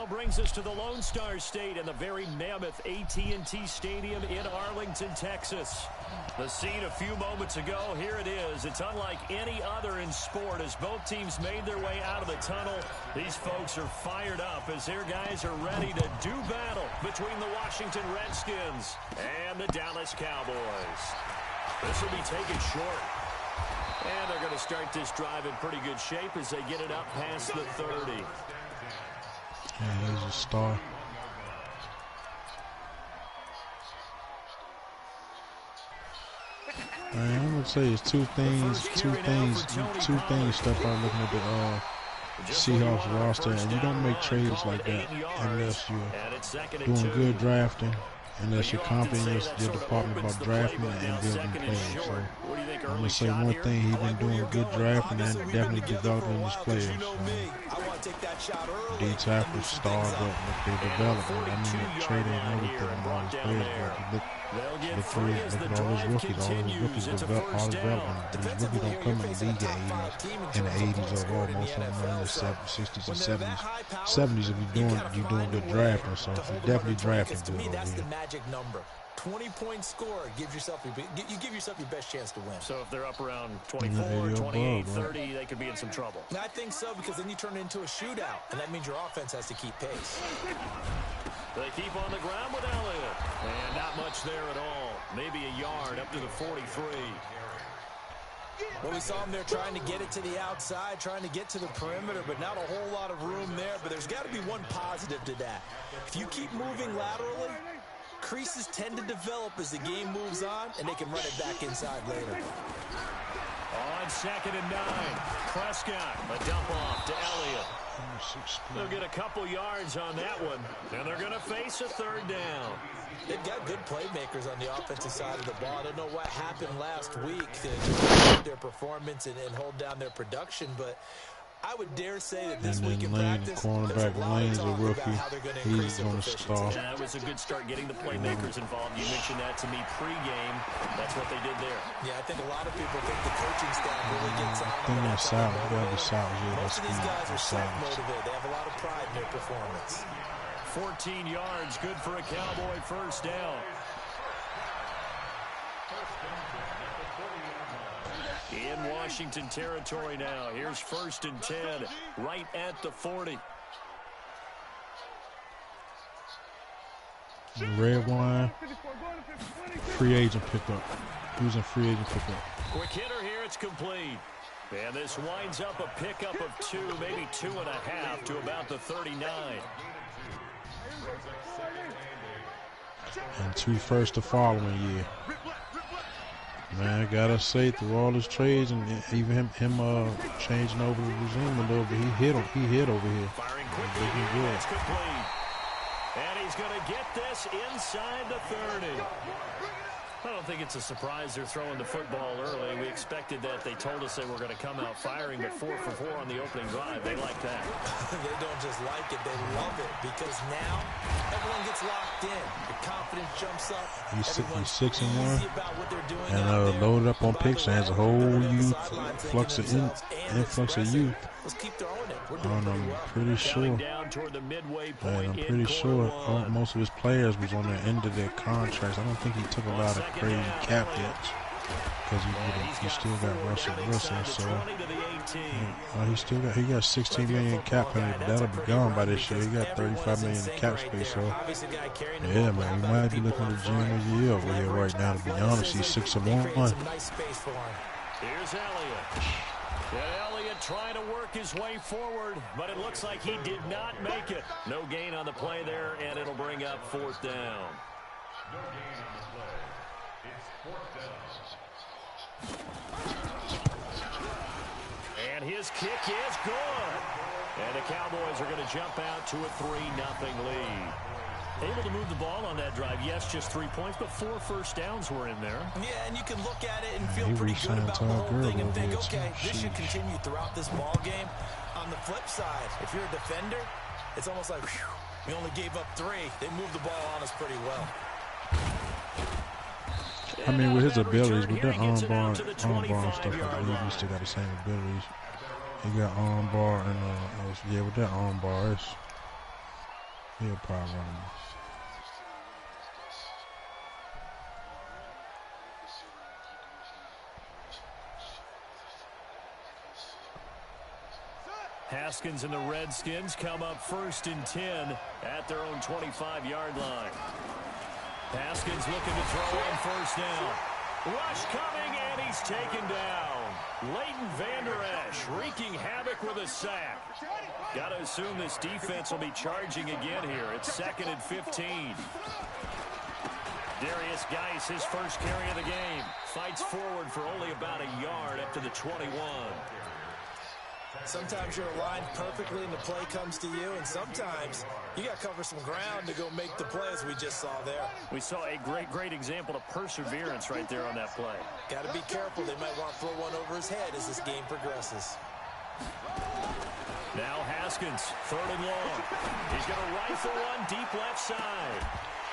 brings us to the Lone Star State and the very mammoth AT&T Stadium in Arlington, Texas. The scene a few moments ago, here it is. It's unlike any other in sport as both teams made their way out of the tunnel. These folks are fired up as their guys are ready to do battle between the Washington Redskins and the Dallas Cowboys. This will be taken short. And they're going to start this drive in pretty good shape as they get it up past the 30. And there's a star. Man, I'm gonna say it's two things step out looking at the Seahawks roster, and you don't make trades like that unless you're doing good drafting, unless you're confident in your department about drafting and building players. So I'm gonna say one thing, he's been doing good drafting and definitely developing his players. D tackle star, but their development. I mean, trading and everything on all his players, but look at all his rookies. All his rookies development. These rookies don't come in the league in the 80s or all. Most of them are in the 60s and 70s. If you're doing good drafting, so you're definitely drafting good over That's here. the magic number. 20-point score gives yourself your best chance to win. So if they're up around 24, 28, 30, they could be in some trouble. I think so, because then you turn it into a shootout, and that means your offense has to keep pace. They keep on the ground with Elliott. And not much there at all. Maybe a yard up to the 43. Well, we saw him there trying to get it to the outside, trying to get to the perimeter, but not a whole lot of room there. But there's got to be one positive to that. If you keep moving laterally, creases tend to develop as the game moves on, and they can run it back inside later. On 2nd and 9, Prescott, a dump off to Elliott. They'll get a couple yards on that one, and they're going to face a 3rd down. They've got good playmakers on the offensive side of the ball. I don't know what happened last week to improve their performance and hold down their production, but I would dare say that this week in practice, cornerback Lane's a rookie. He's going to start. That was a good start getting the playmakers involved. You mentioned that to me pregame. That's what they did there. Yeah, I think a lot of people think the coaching staff really gets on. I think they're solid. Most of these guys are self-motivated. They have a lot of pride in their performance. 14 yards, good for a Cowboy 1st down. In Washington territory now. Here's 1st and 10, right at the 40. Red wine, free agent pickup. Using free agent pickup. Quick hitter here, it's complete. And this winds up a pickup of 2, maybe 2.5 to about the 39. And 2 firsts the following year. Man, I gotta say, through all his trades and even him changing over the regime a little bit, he hit over here. Firing quickly, that's complete. And he's going to get this inside the 30. I don't think it's a surprise they're throwing the football early. We expected that. They told us they were going to come out firing, but 4 for 4 on the opening drive. They like that. They don't just like it, they love it, because now everyone gets locked in. The confidence jumps up. He's 6-1 about what they're doing and loaded up on picks and has a whole influx of youth. Let's keep throwing it. We're And I'm pretty sure most of his players was on the end of their contracts. I don't think he took a lot of crazy cap hits because he still got Russell Wilson. So he got 16 million cap penalty, but that'll be gone by this year. He got 35 million in cap space. So yeah, man, he might be looking at the GM of the year over here right now. To be honest, he's 6-1. Here's Elliott. Elliott trying to work his way forward, but it looks like he did not make it. No gain on the play there, and it'll bring up 4th down. And his kick is good. And the Cowboys are going to jump out to a 3-0 lead. Able to move the ball on that drive. Yes, just 3 points, but 4 first downs were in there. Yeah, and you can look at it and feel pretty good about the whole thing and think, okay, this should continue throughout this ball game. On the flip side, if you're a defender, it's almost like, whew, we only gave up 3. They moved the ball on us pretty well. I mean, with his abilities, with that armbar and stuff, I believe he still got the same abilities. He got armbar and, with that armbar, He'll probably run him. Haskins and the Redskins come up 1st and 10 at their own 25-yard line. Haskins looking to throw on 1st down. Rush coming, and he's taken down. Leighton Vander Esch wreaking havoc with a sack. Got to assume this defense will be charging again here. It's 2nd and 15. Darius Geis, his first carry of the game. Fights forward for only about a yard up to the 21. Sometimes you're aligned perfectly and the play comes to you, and sometimes you got to cover some ground to go make the play, as we just saw there. We saw a great example of perseverance right there on that play. Got to be careful. They might want to throw one over his head as this game progresses. Now Haskins, 3rd and long. He's going to rifle one deep left side.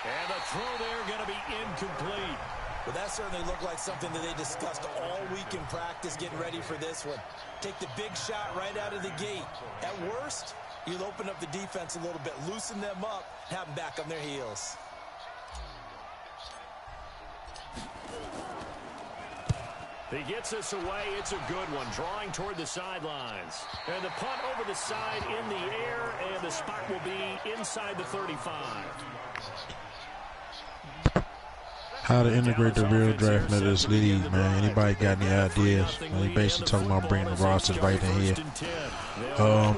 And the throw there going to be incomplete. Well, that certainly looked like something that they discussed all week in practice getting ready for this one. Take the big shot right out of the gate. At worst, you'll open up the defense a little bit, loosen them up, have them back on their heels. He gets us away. It's a good one. Drawing toward the sidelines. And the punt over the side in the air, and the spot will be inside the 35. How to integrate the real draft into this league, man. Anybody got any ideas? They basically talking about bringing the rosters right in here. But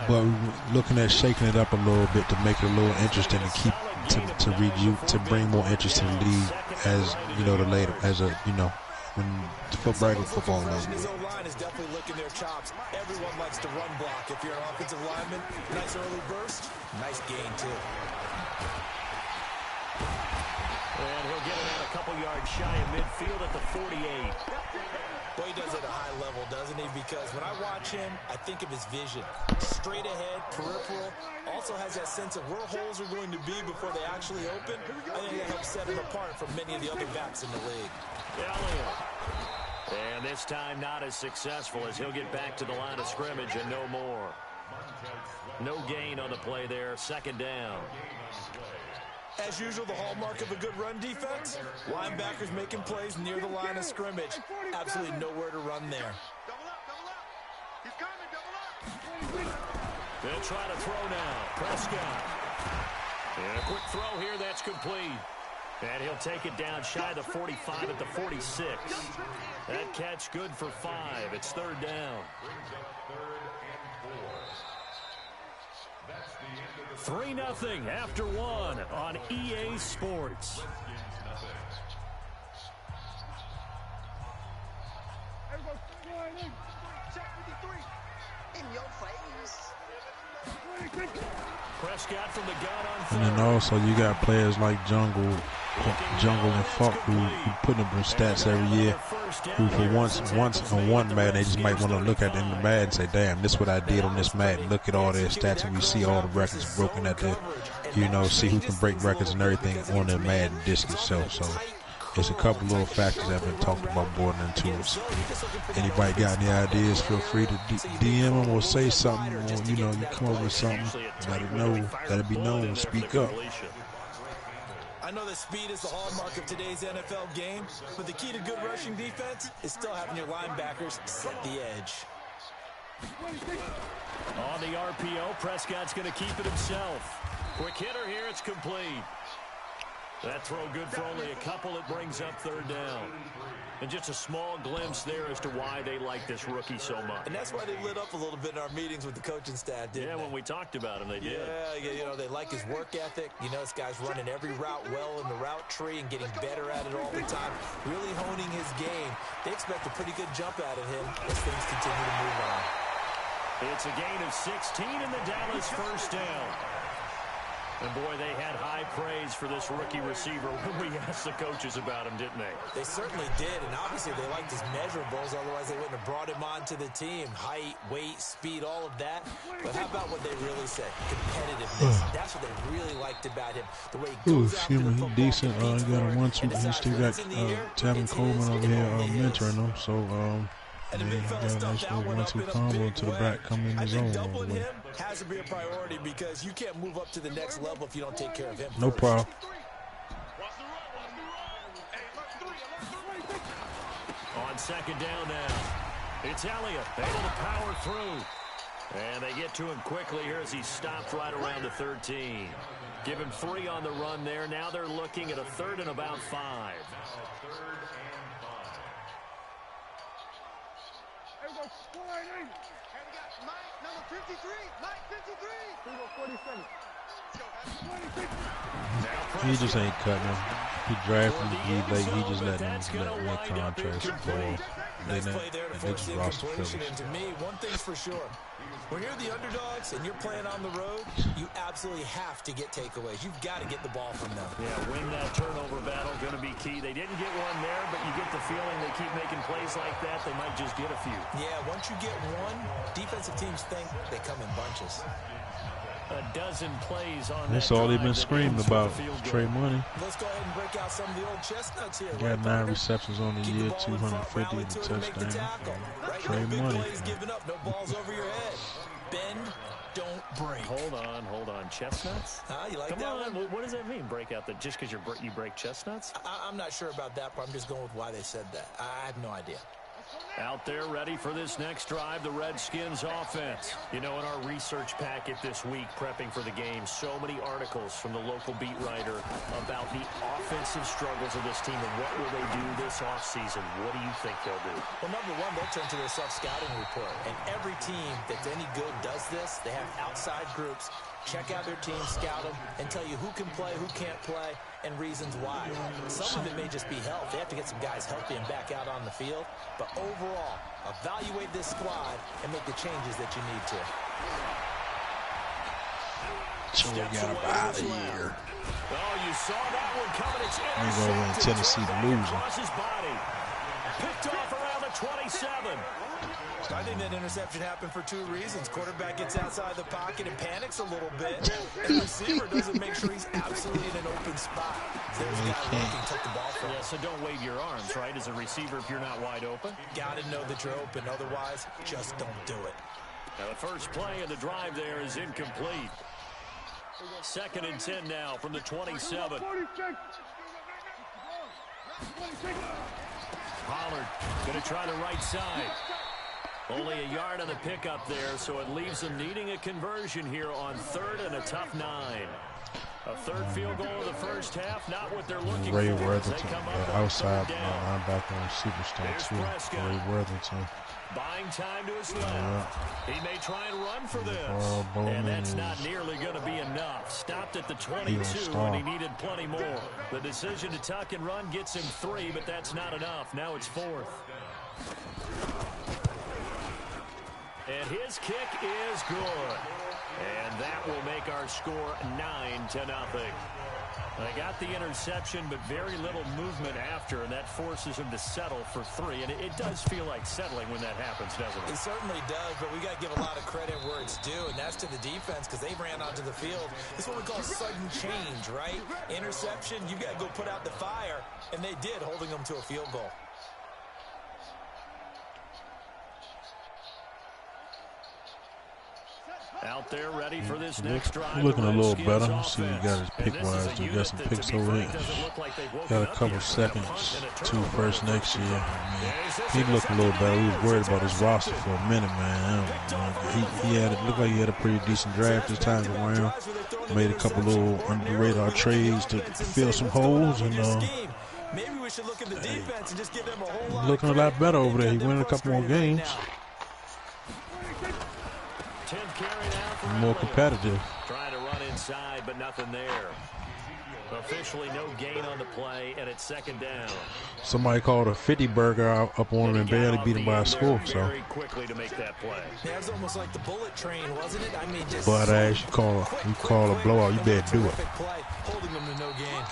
we're looking at shaking it up a little bit to make it a little interesting to keep to bring more interest to the league as you know when regular football is. His O-line is definitely licking their chops. Everyone likes to run block. If you're an offensive lineman, nice early burst, nice gain too. And he'll get it out a couple yards shy of midfield at the 48. Boy, he does it at a high level, doesn't he? Because when I watch him, I think of his vision. Straight ahead, peripheral. Also has that sense of where holes are going to be before they actually open. I think that helps set him apart from many of the other backs in the league. Elliott. And this time not as successful as he'll get back to the line of scrimmage and no more. No gain on the play there. 2nd down. As usual, the hallmark of a good run defense, linebackers making plays near the line of scrimmage. Absolutely nowhere to run there. They'll try to throw now. Prescott. And a quick throw here, that's complete. And he'll take it down shy of the 45 at the 46. That catch good for 5. It's 3rd down. 3-0 after 1 on EA Sports. Prescott from the gun on 3rd. And then also you got players like Jungle and Fuck who putting up their stats every year. Who for once on one Madden, they just might want to look at it in the Madden and say, damn, this is what I did on this Madden. Look at all their stats, and we see all the records broken at the, see who can break records and everything on the Madden disc itself. So there's a couple little factors that have been talked about more than two. So anybody got any ideas, feel free to DM them or say something, or you come up with something. Let it be known. Speak up. I know that speed is the hallmark of today's NFL game, but the key to good rushing defense is still having your linebackers set the edge. On the RPO, Prescott's going to keep it himself. Quick hitter here, it's complete. That throw good for only a couple. It brings up 3rd down. And just a small glimpse there as to why they like this rookie so much. And that's why they lit up a little bit in our meetings with the coaching staff, didn't they? Yeah, when we talked about him, they did. Yeah, they like his work ethic. This guy's running every route well in the route tree and getting better at it all the time, really honing his game. They expect a pretty good jump out of him as things continue to move on. It's a gain of 16 in the Dallas 1st down. And, boy, they had high praise for this rookie receiver when we asked the coaches about him, didn't they? They certainly did, and obviously they liked his measurables. Otherwise, they wouldn't have brought him onto the team. Height, weight, speed, all of that. But how about what they really said? Competitiveness. That's what they really liked about him. The way he goes after the football. Decent. He got a 1-2. He still got Tevin Coleman over here mentoring him. So, he got a nice little 1-2 combo to the back coming in his own. Has to be a priority because you can't move up to the next level if you don't take care of him No first. problem. On second down now, it's Elliott able to power through. And they get to him quickly here as he stopped right around the 13. Give him 3 on the run there. Now they're looking at a 3rd and about 5. He just ain't cutting him. He drafted him. He just letting their contracts fall. Nice play there to force the incompletion. And to me, one thing's for sure. When you're the underdogs and you're playing on the road, you absolutely have to get takeaways. You've got to get the ball from them. Yeah, win that turnover battle, going to be key. They didn't get one there, but you get the feeling they keep making plays like that, they might just get a few. Yeah, once you get one, defensive teams think they come in bunches. A dozen plays on That's all they've been screaming about, Trey Money. Let's go ahead and break out some of the old chestnuts here. Got 9 receptions on the year, 250 and a touchdown. Trey Money. Giving up, no balls over your head. Bend, don't break. Hold on. Chestnuts? You like Come that on. one? What does that mean, break out? That just because you break chestnuts? I'm not sure about that, but I'm just going with why they said that. I have no idea. Out there ready for this next drive, the Redskins offense. You know, in our research packet this week, prepping for the game, so many articles from the local beat writer about the offensive struggles of this team and what will they do this offseason. What do you think they'll do? Well, number one, they'll turn to their self-scouting report. And every team that's any good does this. They have outside groups. Check out their team, scout them, and tell you who can play, who can't play, and reasons why. Some of it may just be health. They have to get some guys healthy and back out on the field. But overall, evaluate this squad and make the changes that you need to. So we got him out of here. Oh, you saw that one coming. It's We're going to win Tennessee to lose him. His body. Picked off around the 27. I think that interception happened for 2 reasons. Quarterback gets outside the pocket and panics a little bit. And the receiver doesn't make sure he's absolutely in an open spot. There's a guy looking, took the ball from him. Yeah, so don't wave your arms, right, as a receiver if you're not wide open. Got to know that you're open. Otherwise, just don't do it. Now the first play of the drive there is incomplete. 2nd and 10 now from the 27. Pollard going to try the right side. Only a yard on the pickup there, so it leaves them needing a conversion here on 3rd and a tough 9. A 3rd field goal of the first half, not what they're looking Ray for. Worthington, outside linebacker on superstar too. Ray Worthington. Buying time to his left. He may try and run for this. And that's not nearly going to be enough. Stopped at the 22, and he needed plenty more. The decision to tuck and run gets him 3, but that's not enough. Now it's 4th. And his kick is good. And that will make our score 9-0. They got the interception, but very little movement after, and that forces him to settle for 3. And it does feel like settling when that happens, doesn't it? It certainly does, but we got to give a lot of credit where it's due, and that's to the defense because they ran onto the field. This is what we call sudden change, right? Interception, you got to go put out the fire, and they did, holding them to a field goal. Out there ready for this next drive. He's looking a little better. See, he got his pick wise. He got some picks over here. Got a couple seconds, 2 first next year. I mean, he looked a little better. We was worried about his roster for a minute, man. He had it looked like he had a pretty decent draft this time around. Made a couple little under the radar trades to fill some holes, and maybe we should look at the defense and just give them a whole lot. Looking a lot better over there. He won a couple more games. More competitive. Trying to run inside, but nothing there. Officially no gain on the play, and it's 2nd down. Somebody called a 50 burger up on him and barely beat him by a score. So very quickly to make that play. Yeah, it was almost like the bullet train, wasn't it? I mean, just but as you call a blowout, you better do it. Play, holding them to no gain.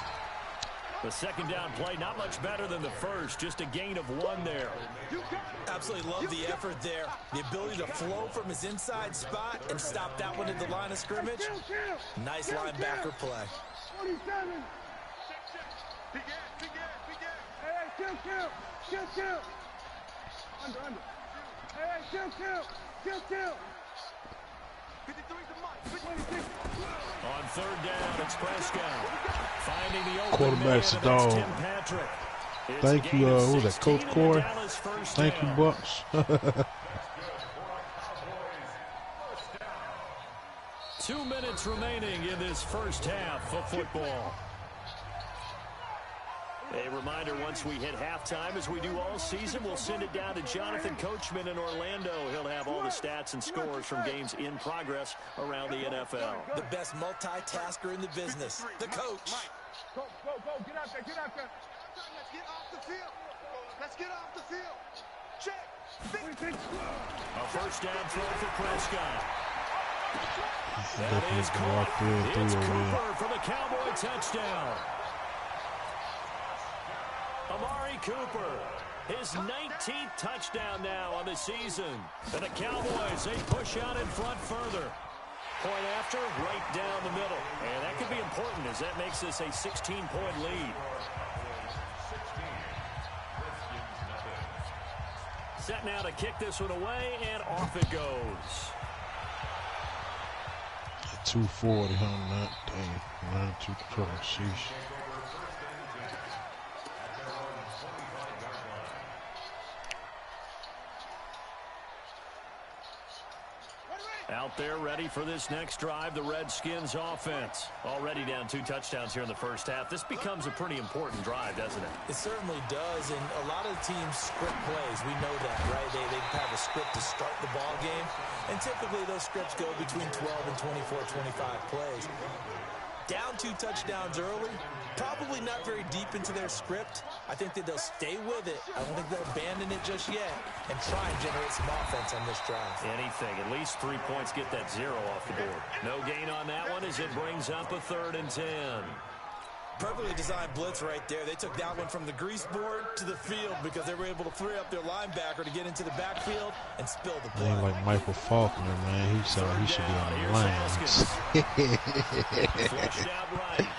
The 2nd down play, not much better than the first, just a gain of 1 there. Absolutely love the effort there. The ability to flow from his inside spot and stop that one at the line of scrimmage. Nice linebacker play. 27. Kill. Under. Hey, kill. On third down, it's Prescott. Finding the open Quarterback's man, a dog. Tim Patrick. Thank you, who was that, Coach Corey? Thank you, Bucks. 2 minutes remaining in this first half of football. A reminder, once we hit halftime, as we do all season, we'll send it down to Jonathan Coachman in Orlando. He'll have all the stats and scores from games in progress around the NFL. The best multitasker in the business, the coach. Go, get out there, get out there. Let's get off the field. Let's get off the field. Check. A first down throw for Prescott. That Definitely is can walk through caught. and It's through over there. Cooper for the Cowboy touchdown. Amari Cooper, his 19th touchdown now on the season. And the Cowboys, they push out in front further. Point after, right down the middle. And that could be important as that makes this a 16-point lead. Set now to kick this one away, and off it goes. 240 on that thing. 92 trouble. Sheesh. Out there ready for this next drive, the Redskins offense. Already down 2 touchdowns here in the first half. This becomes a pretty important drive, doesn't it? It certainly does, and a lot of teams script plays. We know that, right? They have a script to start the ball game, and typically those scripts go between 12 and 24, 25 plays. Down 2 touchdowns early, probably not very deep into their script. I think that they'll stay with it. I don't think they'll abandon it just yet and try and generate some offense on this drive. Anything. At least 3 points, get that 0 off the board. No gain on that one as it brings up a 3rd and 10. Perfectly designed blitz right there. They took that one from the grease board to the field because they were able to free up their linebacker to get into the backfield and spill the play. Man, like Michael Faulkner, man, he sound like he should be on the Lions. Flushed out right.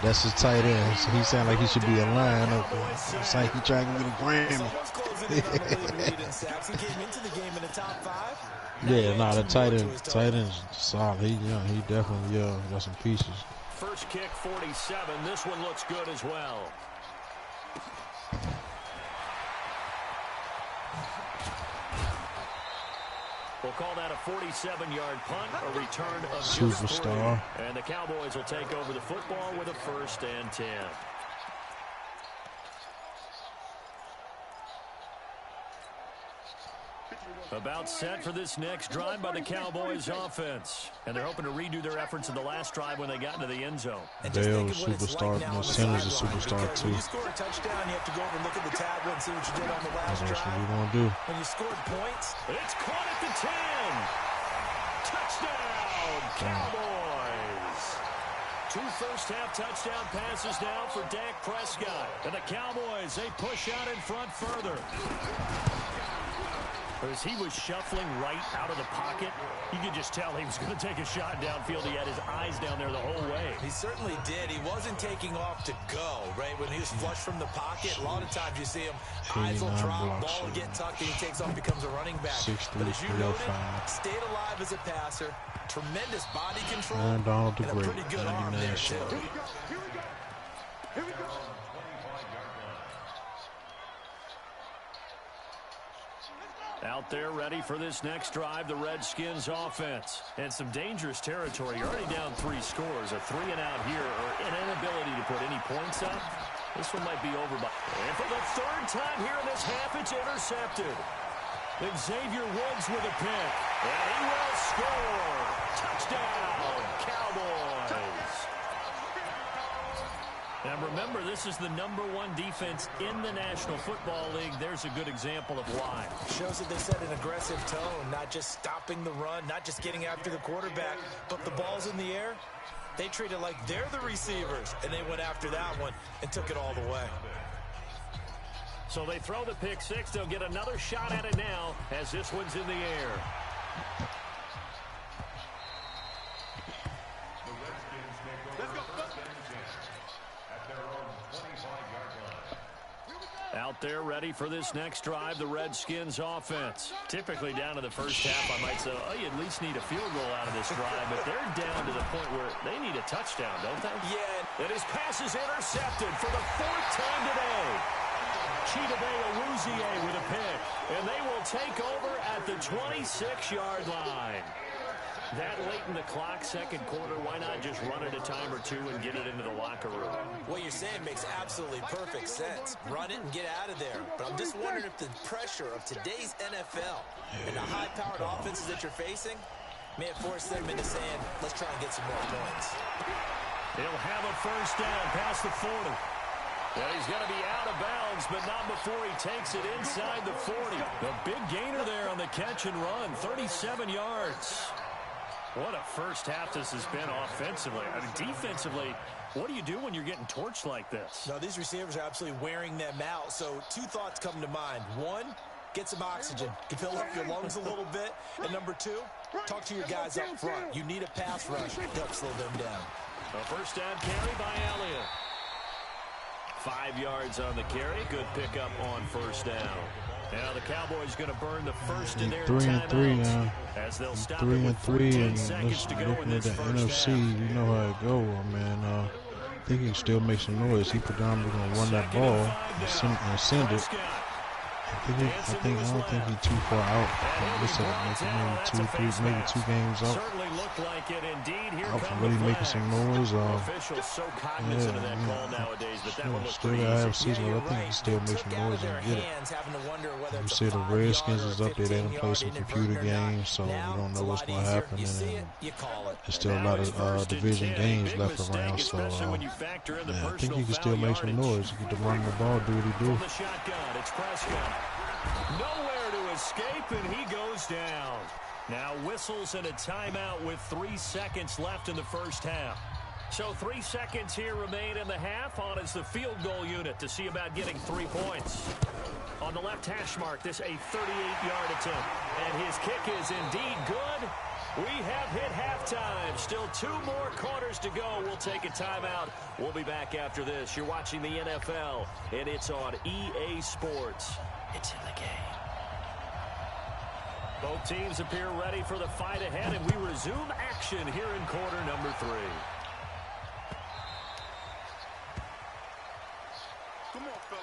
That's his tight end. He sound like he should be a lion up there. It's like he trying to get a Grammy. Someone's closing in on the lead in sacks. He came into the game in the top 5. Yeah, nah, the tight end's solid. He definitely got some pieces. First kick, 47. This one looks good as well. We'll call that a 47-yard punt, a return of Superstar. 3. And the Cowboys will take over the football with a 1st and 10. About set for this next drive by the Cowboys offense. And they're hoping to redo their efforts in the last drive when they got into the end zone. Bell's a superstar. No, Center's a superstar, too. When you score a touchdown, you have to go over and look at the tablet and see what you did on the last That's drive. what we're going to do. When you scored points, It's caught at the 10. Touchdown, Cowboys. 2 first-half touchdown passes now for Dak Prescott. And the Cowboys, they push out in front further. As he was shuffling right out of the pocket, you could just tell he was going to take a shot downfield. He had his eyes down there the whole way. he certainly did. He wasn't taking off to go, right? When he was flush from the pocket, a lot of times you see him, eyes will drop, ball will get tucked, and he takes off, becomes a running back. 6'3", But as you noted, 305. stayed alive as a passer, tremendous body control, Aaron Donald the and a Great, pretty good arm 99 there, shot. too. Here we go. Out there ready for this next drive, the Redskins offense. And some dangerous territory. You're already down 3 scores. A 3 and out here, or an inability to put any points up. This one might be over by. And for the 3rd time here in this half, it's intercepted. Then Xavier Woods with a pick. And he will score. Touchdown, Cowboys. And remember, this is the #1 defense in the National Football League. There's a good example of why. Shows that they set an aggressive tone, not just stopping the run, not just getting after the quarterback, but the ball's in the air. They treat it like they're the receivers, and they went after that one and took it all the way. So they throw the pick 6. They'll get another shot at it now as this one's in the air. Out Out there ready for this next drive, the Redskins offense. Typically down to the first half, I might say, oh, you at least need a field goal out of this drive, but they're down to the point where they need a touchdown, don't they? Yeah. And his pass is intercepted for the 4th time today. Chidobe Awuzie with a pick, and they will take over at the 26-yard line. That late in the clock, second quarter, why not just run it a time or two and get it into the locker room? What you're saying makes absolutely perfect sense. Run it and get out of there. But I'm just wondering if the pressure of today's NFL and the high-powered offenses that you're facing may have forced them into saying, let's try and get some more points. He'll have a first down past the 40. Yeah, he's going to be out of bounds, but not before he takes it inside the 40. The big gainer there on the catch and run, 37 yards. What a first half this has been offensively. I mean, defensively, what do you do when you're getting torched like this? No, these receivers are absolutely wearing them out. So 2 thoughts come to mind. 1, get some oxygen. Fill up your lungs a little bit. And number 2, talk to your guys up front. You need a pass rush to help slow them down. A first down carry by Elliott. 5 yards on the carry. Good pickup on first down. Now the Cowboys going to burn the first in their 3 and 3 now. As they'll stop 3 it and with 3, 14 and seconds to go in looking at this the first NFC, half. you know how it go, man. I think he can still make some noise. He predominantly going to run that ball and send it. I don't think he's too far out. Maybe two games out. Certainly looked like it indeed. Here Out come from really the making some noise. Officials so cognizant of that call nowadays, but that one looks Still pretty got easy. half season. I think he can still make some noise and get it. You see the Redskins is up there. They done play some computer games, so we don't know what's going to happen. And there's still a lot of division games left around, so I think he can still make some noise. He can run the ball, do what he do. From the shotgun, it's Prescott. Nowhere to escape, and he goes down. Now whistles and a timeout with 3 seconds left in the first half. So 3 seconds here remain in the half. On is the field goal unit to see about getting 3 points. On the left hash mark, this a 38-yard attempt. And his kick is indeed good. We have hit halftime. Still 2 more quarters to go. We'll take a timeout. We'll be back after this. You're watching the NFL, and it's on EA Sports. It's in the game. Both teams appear ready for the fight ahead, and we resume action here in quarter number 3. Come on, fella.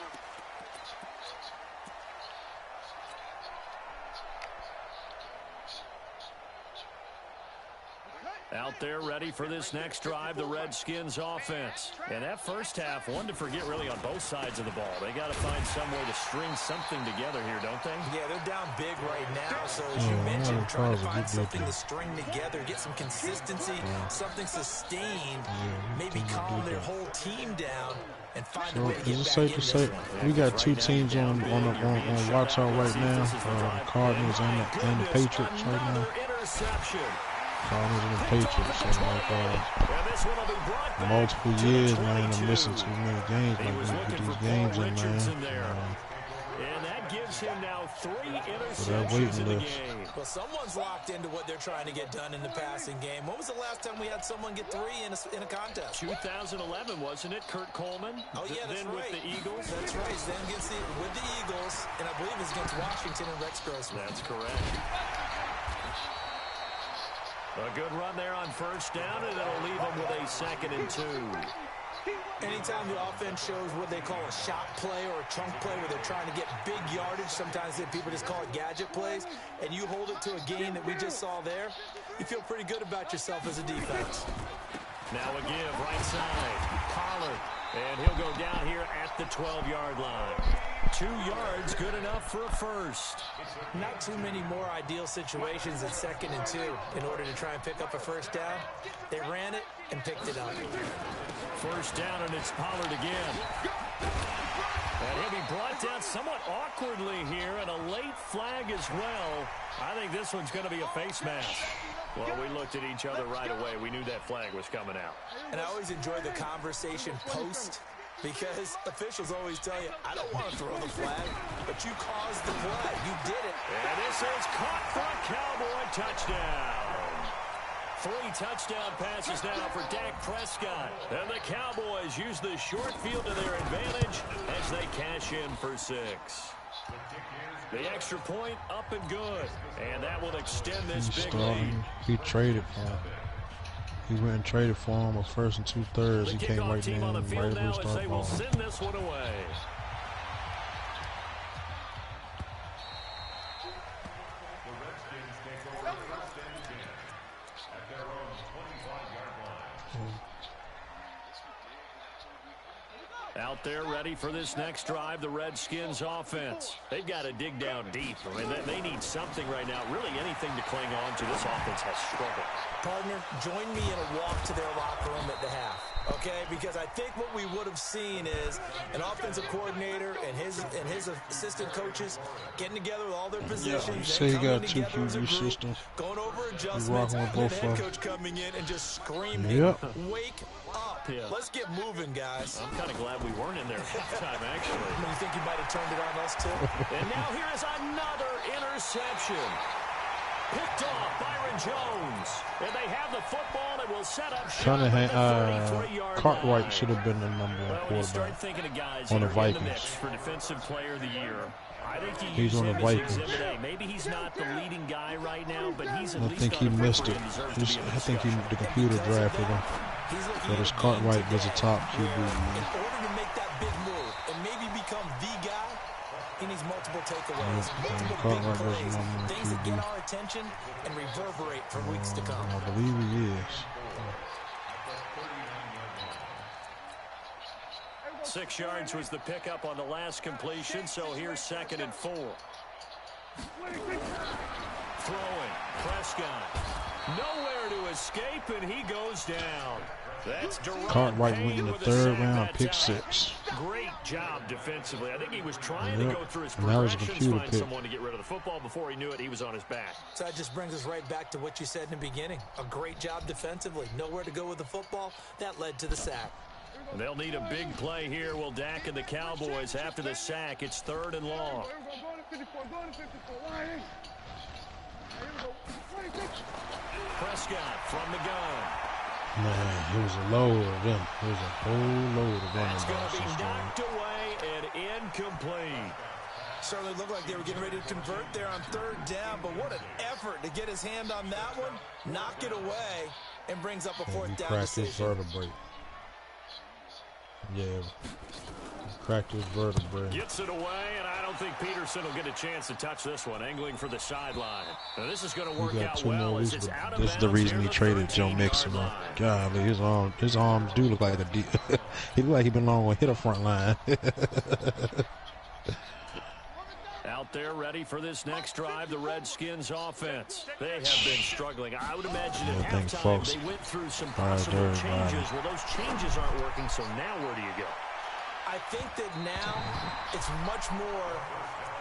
Out there ready for this next drive, the Redskins offense. And that first half, one to forget really on both sides of the ball. They got to find some way to string something together here, don't they? Yeah, they're down big right now. So as you mentioned, trying to find something to string together, get some consistency, something sustained, maybe calm their whole team down and find a way to get back in this one. We got 2 teams on watch out right now. The Cardinals and the Patriots right now. Cardinals and the Patriots. So like multiple years, man, I'm missing too many games. Like we get these games in, man. And that gives him now 3 So that interceptions waiting in the list. game. Well, someone's locked into what they're trying to get done in the passing game. When was the last time we had someone get 3 in a contest? 2011, wasn't it? Kurt Coleman. Oh, yeah, that's then right. with the Eagles. That's right. Then with the Eagles, and I believe it's against Washington and Rex Grossman. That's correct. A good run there on first down, and it'll leave them with a 2nd and 2. Anytime the offense shows what they call a shot play or a chunk play where they're trying to get big yardage, sometimes people just call it gadget plays, and you hold it to a gain that we just saw there, you feel pretty good about yourself as a defense. Now a give, right side, Pollard, and he'll go down here at the 12-yard line. 2 yards, good enough for a first. Not too many more ideal situations at 2nd and 2 in order to try and pick up a first down. They ran it and picked it up. First down, and it's Pollard again. And he'll be brought down somewhat awkwardly here, and a late flag as well. I think this one's going to be a face mask. Well, we looked at each other right away. We knew that flag was coming out. And I always enjoy the conversation post, because officials always tell you, I don't want to throw the flag, but you caused the play. You did it. And this is caught for a Cowboy touchdown. 3 touchdown passes now for Dak Prescott. And the Cowboys use the short field to their advantage as they cash in for 6. The extra point up and good. And that will extend this big lead. He traded for him. He went and traded for him a first and 2/3. He came right in and right over the start they will send this one away. Out there ready for this next drive, the Redskins offense. They've got to dig down deep. I mean, they need something right now, really anything to cling on to. This offense has struggled. Partner, join me in a walk to their locker room at the half, okay? Because I think what we would have seen is an offensive coordinator and his assistant coaches getting together with all their positions. So you got 2 QB systems. Going over adjustments, and the head coach coming in and just screaming, wake up. Yeah. Let's get moving, guys. I'm kind of glad we weren't in there at halftime, actually. You think you might have turned it on us, too? And now here is another interception. Picked off Byron Jones. And they have the football and will set up shot at the 33-yard Cartwright line. should have been the number 1 quarterback. When you start thinking of guys on the in the Vikings. mix for Defensive Player of the Year, I think He's on the Vikings. Maybe he's not the leading guy right now, but he's at I least think he missed it. I think the computer drafted him. But his Cartwright was a top QB. In order to make that big move and maybe become the guy, he needs multiple takeaways, multiple big plays, things that get our attention and reverberate for weeks to come. I believe he is. 6 yards was the pickup on the last completion, so here's 2nd and 4. Throwing, Prescott. Nowhere to escape, and he goes down. That's Cartwright went in the 3rd round, pick 6. Great job defensively. I think he was trying to go through his progressions, find someone to get rid of the football. Before he knew it, he was on his back. So that just brings us right back to what you said in the beginning. A great job defensively. Nowhere to go with the football. That led to the sack. And they'll need a big play here. Will Dak and the Cowboys after the sack. It's 3rd and long. Prescott from the gun. Man, it was a load of them. It was a whole load of running It's going to be backs. knocked away and incomplete. Certainly looked like they were getting ready to convert there on 3rd down, but what an effort to get his hand on that one, knock it away, and brings up a 4th down Cracked his decision. vertebrae. Yeah, cracked his vertebrae. Gets it away, and I don't think Peterson will get a chance to touch this one, angling for the sideline. Now, this is going to work out well as it's out of This is the bounds reason near he the traded Joe 13-yard Mixon. line. Golly, his arms do look like a deep. He look like he belong on hit a front line. Out there ready for this next drive, the Redskins offense. They have been struggling. I would imagine at halftime they went through some possible changes. Well, those changes aren't working, so now where do you go? I think that now it's much more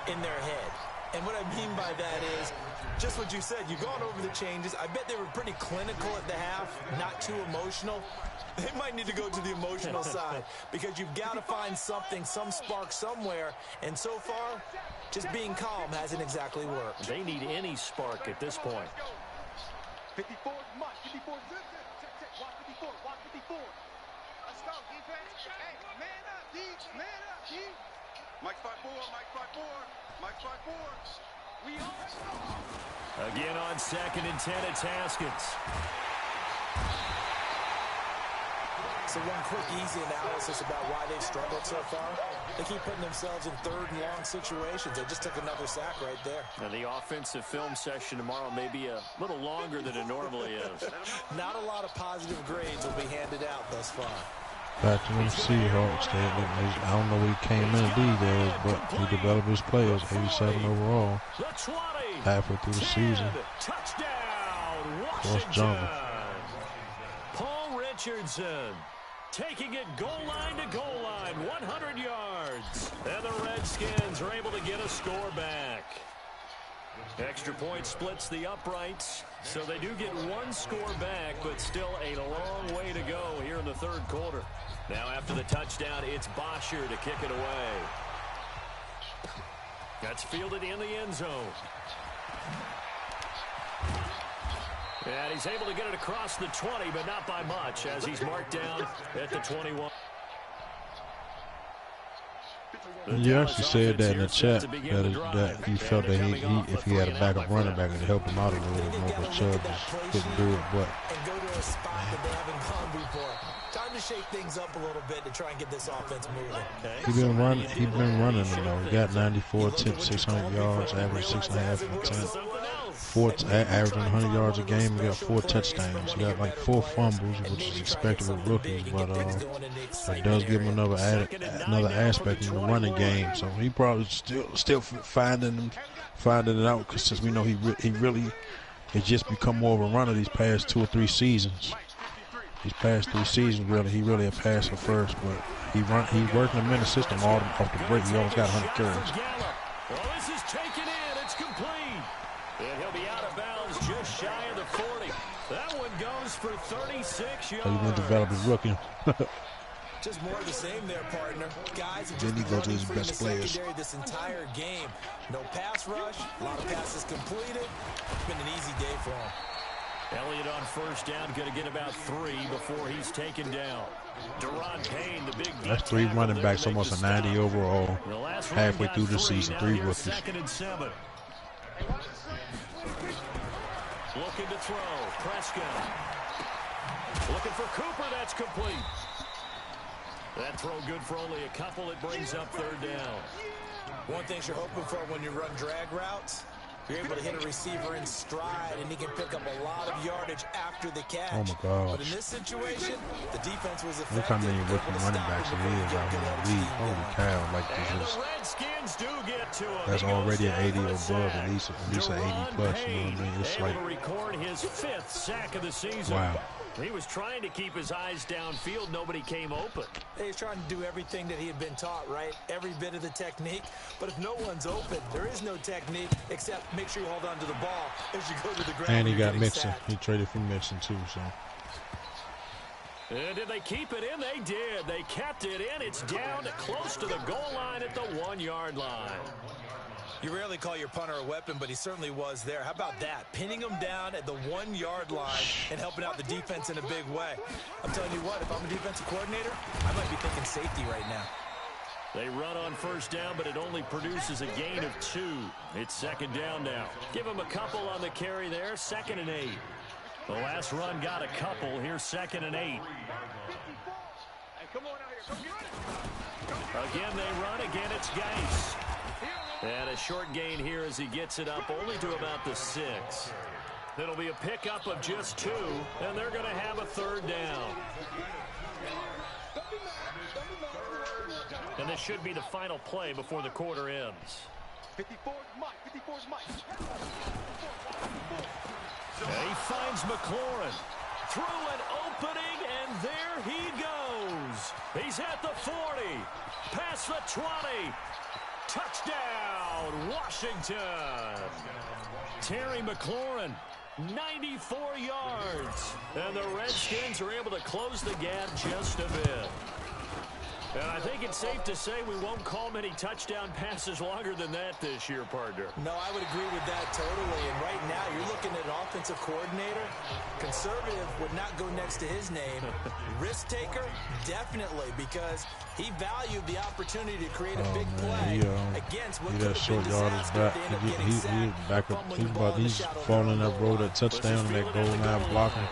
in their head. And what I mean by that is just what you said. You've gone over the changes. I bet they were pretty clinical at the half, not too emotional. They might need to go to the emotional side because you've got to find something, some spark somewhere. And so far, just being calm hasn't exactly worked. They need any spark at this point. 54, Mike, 54, good. Check, watch 54, watch 54. Let's go, defense. Hey, man up, D, man up, D. Mike 5-4, Mike 5-4, Mike 5-4. We are. Again on 2nd and 10, it's Haskins. So one quick, easy analysis about why they've struggled so far. They keep putting themselves in 3rd and long situations. They just took another sack right there. Now, the offensive film session tomorrow may be a little longer than it normally is. Not a lot of positive grades will be handed out thus far. Back to the Seahawks. I don't know what he came in to be there, but he developed his players. 87 overall. Halfway through the season. Touchdown, Forced jumper. Paul Richardson taking it goal line to goal line, 100 yards. And the Redskins are able to get a score back. Extra point splits the uprights, so they do get one score back, but still a long way to go here in the 3rd quarter. Now after the touchdown, it's Bosher to kick it away. That's fielded in the end zone. And he's able to get it across the 20, but not by much, as he's marked down at the 21. You actually said that in the chat that you felt that he if he had a backup running back, it would help him out a little bit more, but Chubb just couldn't do it. But and go to a spot that they haven't gone before. Time to shake things up a little bit to try and get this offense moving. He's been running. He's been running. You know, he got 94 attempts, 600 yards, average 6.5 attempts. Averaging 100 yards a game. He got 4 touchdowns. He got like 4 fumbles, which is expected with rookies, but it does give him another aspect in the running game. So he probably still finding it out, because since we know he really has just become more of a runner these past 2 or 3 seasons. These past 3 seasons, he really a passer first, but he working him in the system all off the break. He almost got 100 carries. Well, this is taken in. It's complete. And he'll be out of bounds just shy of the 40. That one goes for 36 yards. So he didn't develop his rookie. Just more of the same there, partner. Guys have Then he goes to his best players. This entire game. No pass rush, a lot of passes completed. It's been an easy day for him. Elliott on first down, going to get about 3 before he's taken down. Deron Payne, the big That's 3 running backs, almost a 90 overall, halfway through the season. 3 rookies. 2nd and 7. Looking to throw. Prescott. Looking for Cooper. That's complete. That throw good for only a couple. It brings up 3rd down. One thing you're hoping for when you run drag routes, you're able to hit a receiver in stride, and he can pick up a lot of yardage after the catch. Oh, my gosh. But in this situation, the defense was effective. Look how many rookie running backs it is out here in the league. Holy cow. Like, the Redskins do get to him. That's already an 80 or above, at least an 80 plus. You know what I mean? It's able like, to record his 5th sack of the season. wow. He was trying to keep his eyes downfield. Nobody came open. He's trying to do everything that he had been taught, right? Every bit of the technique. But if no one's open, there is no technique except make sure you hold on to the ball as you go to the ground. And he got Mixon. He traded for Mixon, too, so. And did they keep it in? They did. They kept it in. It's down close to the goal line at the 1-yard line. You rarely call your punter a weapon, but he certainly was there. How about that? Pinning him down at the 1-yard line and helping out the defense in a big way. I'm telling you what, if I'm a defensive coordinator, I might be thinking safety right now. They run on first down, but it only produces a gain of 2. It's 2nd down now. Give him a couple on the carry there. 2nd and 8. The last run got a couple. Here's 2nd and 8. Again, they run. Again, it's Geis. And a short gain here as he gets it up only to about the 6. It'll be a pickup of just 2, and they're going to have a 3rd down. And this should be the final play before the quarter ends. 54's Mike. 54's Mike. And he finds McLaurin. Through an opening, and there he goes. He's at the 40. Past the 20. Touchdown, Washington. Terry McLaurin, 94 yards. And the Redskins are able to close the gap just a bit. And I think it's safe to say we won't call many touchdown passes longer than that this year, partner. No, I would agree with that totally. And right now, you're looking at an offensive coordinator. Conservative would not go next to his name. Risk taker, definitely, because he valued the opportunity to create a big play against what could have been disaster at the end of getting sacked. He's falling that road, that touchdown, and that goal line blocking.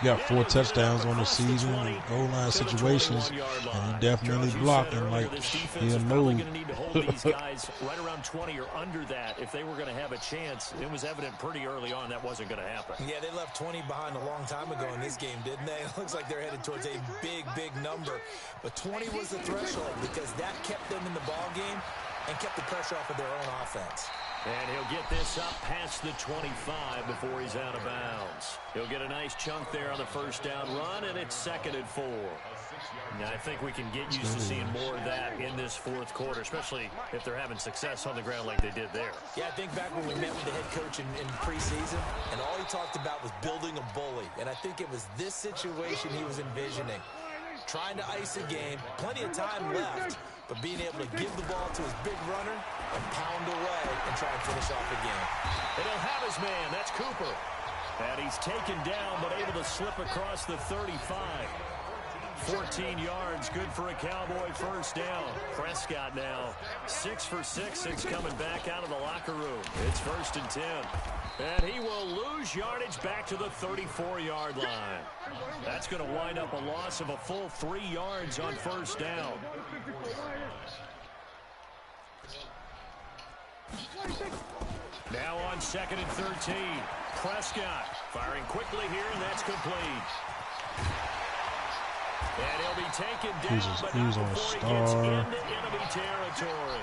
He got 4 touchdowns on the season in goal line situations, and he definitely blocking like he'll move. Going to need to hold these guys right around 20 or under that if they were going to have a chance. It was evident pretty early on that wasn't going to happen. Yeah, they left 20 behind a long time ago in this game, didn't they? It looks like they're headed towards a big, big number. But 20 was the threshold because that kept them in the ball game and kept the pressure off of their own offense. And he'll get this up past the 25 before he's out of bounds. He'll get a nice chunk there on the first down run, and it's 2nd and 4. Now, I think we can get used to seeing more of that in this 4th quarter, especially if they're having success on the ground like they did there. Yeah, I think back when we met with the head coach in preseason, and all he talked about was building a bully. And I think it was this situation he was envisioning. Trying to ice a game, plenty of time left, but being able to give the ball to his big runner and pound away and try and finish off the game. And he'll have his man. That's Cooper. And he's taken down, but able to slip across the 35. 14 yards, good for a Cowboy first down. Prescott now 6 for 6 since coming back out of the locker room. It's 1st and 10. And he will lose yardage back to the 34-yard line. That's going to wind up a loss of a full 3 yards on first down. Now on 2nd and 13. Prescott firing quickly here, and that's complete. And he'll be taken down, but not before he gets into enemy territory.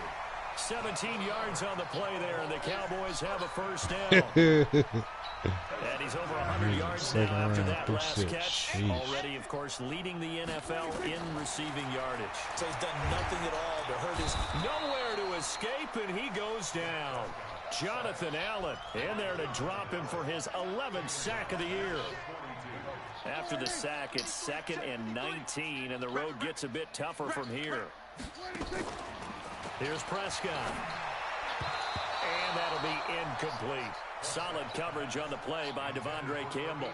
17 yards on the play there, and the Cowboys have a first down. And he's over 100 yards now after that last catch. Already, of course, leading the NFL in receiving yardage. So he's done nothing at all to hurt his... Nowhere to escape, and he goes down. Jonathan Allen in there to drop him for his 11th sack of the year. After the sack, it's 2nd and 19, and the road gets a bit tougher from here. Here's Prescott. And that'll be incomplete. Solid coverage on the play by Devondre Campbell.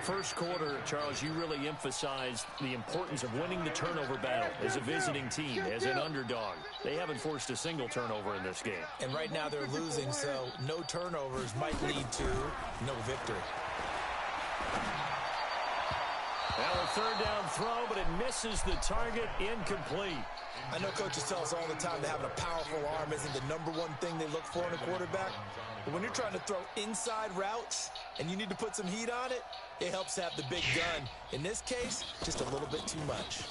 First quarter, Charles, you really emphasized the importance of winning the turnover battle as a visiting team, as an underdog. They haven't forced a single turnover in this game. And right now they're losing, so no turnovers might lead to no victory. Well, a third down throw, but it misses the target. Incomplete. I know coaches tell us all the time that having a powerful arm isn't the #1 thing they look for in a quarterback. But when you're trying to throw inside routes and you need to put some heat on it, it helps to have the big gun. In this case, just a little bit too much.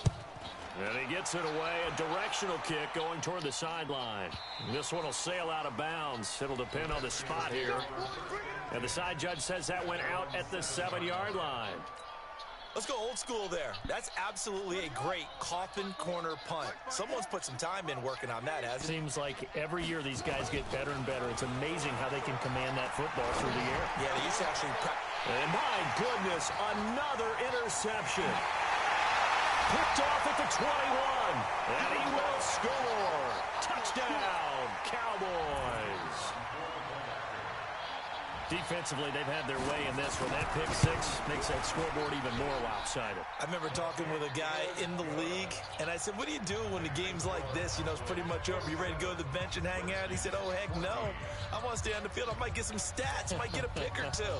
And he gets it away. A directional kick going toward the sideline. This one will sail out of bounds. It'll depend on the spot here. And the side judge says that went out at the 7-yard line. Let's go old school there. That's absolutely a great coffin corner punt. Someone's put some time in working on that, hasn't it? Seems like every year these guys get better and better. It's amazing how they can command that football through the air. Yeah, they used to actually... And my goodness, another interception. Picked off at the 21. And he will score. Touchdown, Cowboys. Defensively, they've had their way in this one. That pick six makes that scoreboard even more lopsided. I remember talking with a guy in the league, and I said, what do you do when the game's like this? You know, it's pretty much over. You ready to go to the bench and hang out? He said, oh, heck no. I want to stay on the field. I might get some stats. Might get a pick or two.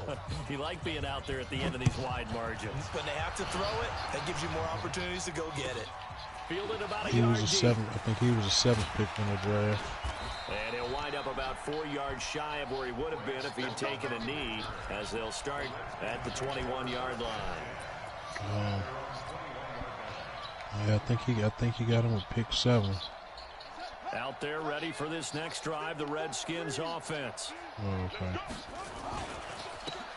You like being out there at the end of these wide margins. When they have to throw it, that gives you more opportunities to go get it. Fielded about a he yard was a deep. seventh. I think he was a 7th pick in the draft. And he'll wind up about 4 yards shy of where he would have been if he'd taken a knee, as they'll start at the 21-yard line. Yeah, I think he got him with pick 7. Out there ready for this next drive, the Redskins offense. Oh, okay.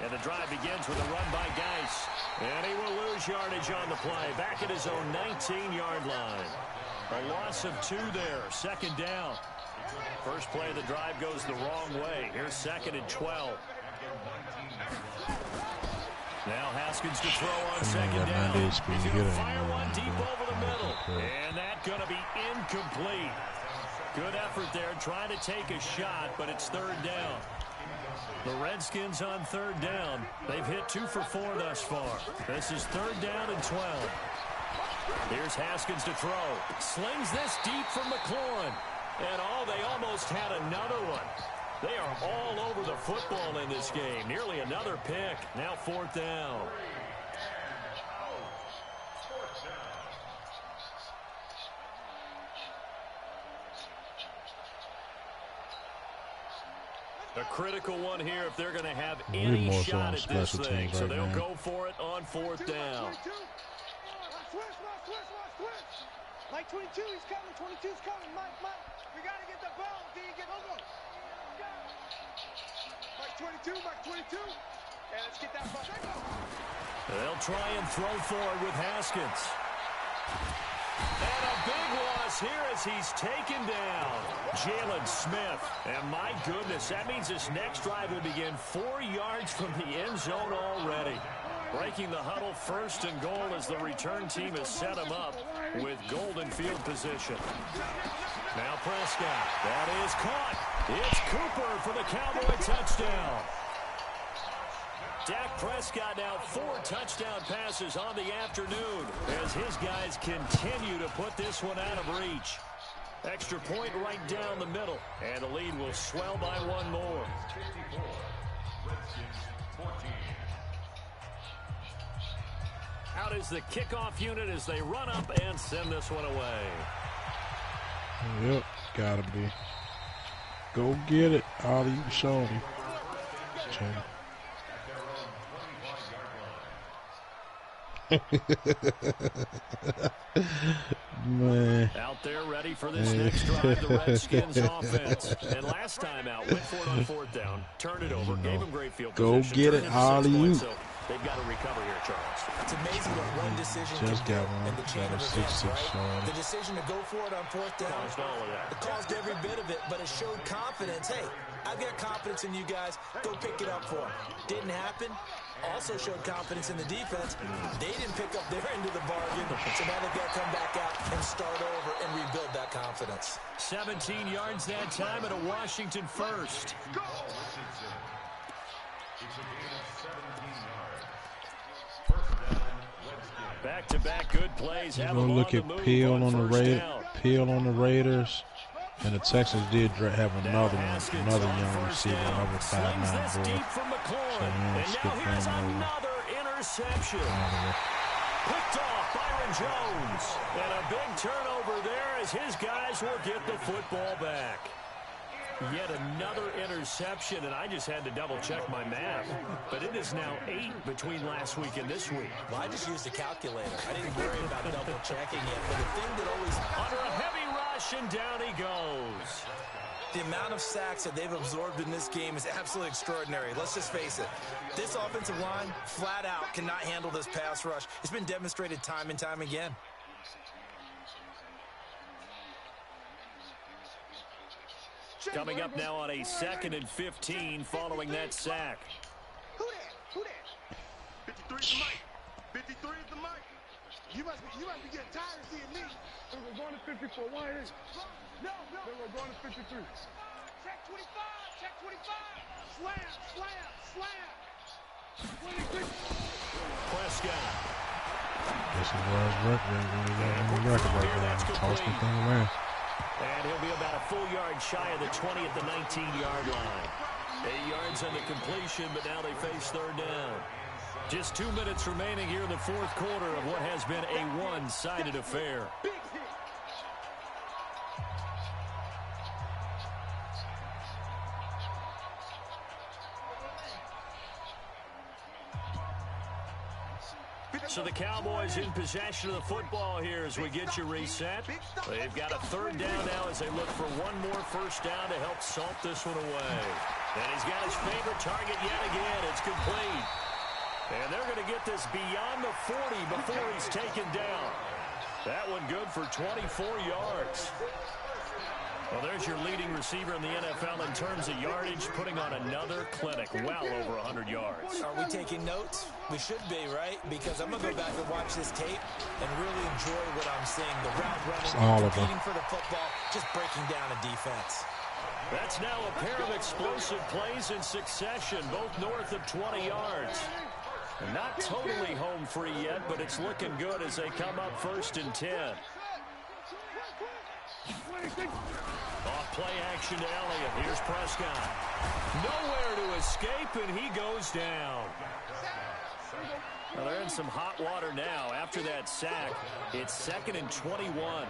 And the drive begins with a run by Geis. And he will lose yardage on the play, back at his own 19-yard line. A loss of 2 there, 2nd down. First play of the drive goes the wrong way. Here's 2nd and 12. Now Haskins to throw on 2nd down. He's going to fire one deep over the middle. And that's going to be incomplete. Good effort there, trying to take a shot, but it's 3rd down. The Redskins on 3rd down. They've hit 2 for 4 thus far. This is 3rd down and 12. Here's Haskins to throw. Slings this deep from McLaurin. And they almost had another one. They are all over the football in this game. Nearly another pick. Now 4th down. A critical one here if they're going to have any shot at this thing. So they'll go for it on 4th down. Mike 22, he's coming. 22's coming. Mike, we got to get the ball. Do you get over? Mike 22, Mike 22. And let's get that ball. They'll try and throw forward with Haskins. And a big loss here as he's taken down. Jalen Smith. And my goodness, that means this next drive will begin 4 yards from the end zone already. Breaking the huddle, 1st and goal as the return team has set him up with golden field position. Now Prescott. That is caught. It's Cooper for the Cowboy touchdown. Dak Prescott now 4 touchdown passes on the afternoon as his guys continue to put this one out of reach. Extra point right down the middle, and the lead will swell by 1 more. Out is the kickoff unit as they run up and send this one away. Yep, gotta be. Go get it, Ollie, Shorty. Man. Out there ready for this next drive, the Redskins offense. And last time out, went for it on 4th down, turned it over, gave him great field position. Go get it, Ollie. So they've got to recover here, Charles. It's amazing what one decision can do in the chain of events, right? The decision to go for it on 4th down, it caused every bit of it, but it showed confidence. Hey, I've got confidence in you guys. Go pick it up for them. Didn't happen. Also showed confidence in the defense. They didn't pick up their end of the bargain, so now they've got to come back out and start over and rebuild that confidence. 17 yards that time and a Washington first. Back-to-back good plays. You're gonna look at Peel on the Raiders. And the Texans did have another young receiver, another 5'9" boy. So you want to skip them over. Interception. Picked off Byron Jones. And a big turnover there as his guys will get the football back. Yet another interception, and I just had to double-check my math. But it is now 8 between last week and this week. Well, I just used a calculator. I didn't worry about double-checking it. But the thing that always... Under a heavy rush, and down he goes. The amount of sacks that they've absorbed in this game is absolutely extraordinary. Let's just face it. This offensive line, flat out, cannot handle this pass rush. It's been demonstrated time and time again. Coming up now on a 2nd and 15 following that sack. Who that? 53 is the mic. 53 is the mic. You must be getting tired of seeing me. We're going to 54. Why is it? No. We're going to 53. Check 25. Check 25. Slam. 26. Prescott. This is where his record right now. Toss the thing around. And he'll be about a full yard shy of the 20 at the 19-yard line. 8 yards on the completion, but now they face 3rd down. Just 2 minutes remaining here in the 4th quarter of what has been a one-sided affair. So the Cowboys in possession of the football here as we get you reset. They've got a 3rd down now as they look for one more 1st down to help salt this one away. And he's got his favorite target yet again. It's complete. And they're going to get this beyond the 40 before he's taken down. That one good for 24 yards. Well, there's your leading receiver in the NFL in terms of yardage, putting on another clinic, well over 100 yards. Are we taking notes? We should be, right? Because I'm going to go back and watch this tape and really enjoy what I'm seeing. The route running, competing for the football, just breaking down a defense. That's now a pair of explosive plays in succession, both north of 20 yards. Not totally home free yet, but it's looking good as they come up 1st and 10. Off play action to Elliott. Here's Prescott. Nowhere to escape, and he goes down. Well, they're in some hot water now. After that sack, it's 2nd and 21.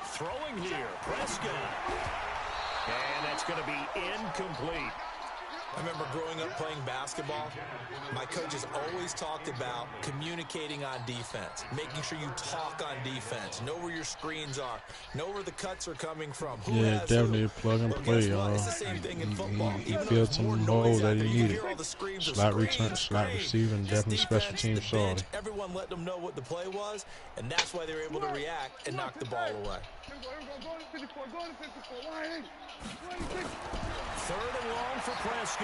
Throwing here, Prescott. And that's going to be incomplete. I remember growing up playing basketball, my coaches always talked about communicating on defense, making sure you talk on defense, know where your screens are, know where the cuts are coming from. Yeah, definitely plug and play, y'all. He filled some holes that he needed. Slot return, slot receiving, definitely special team sorry. Everyone let them know what the play was, and that's why they were able to react and knock the ball away. 3rd and long for Prescott.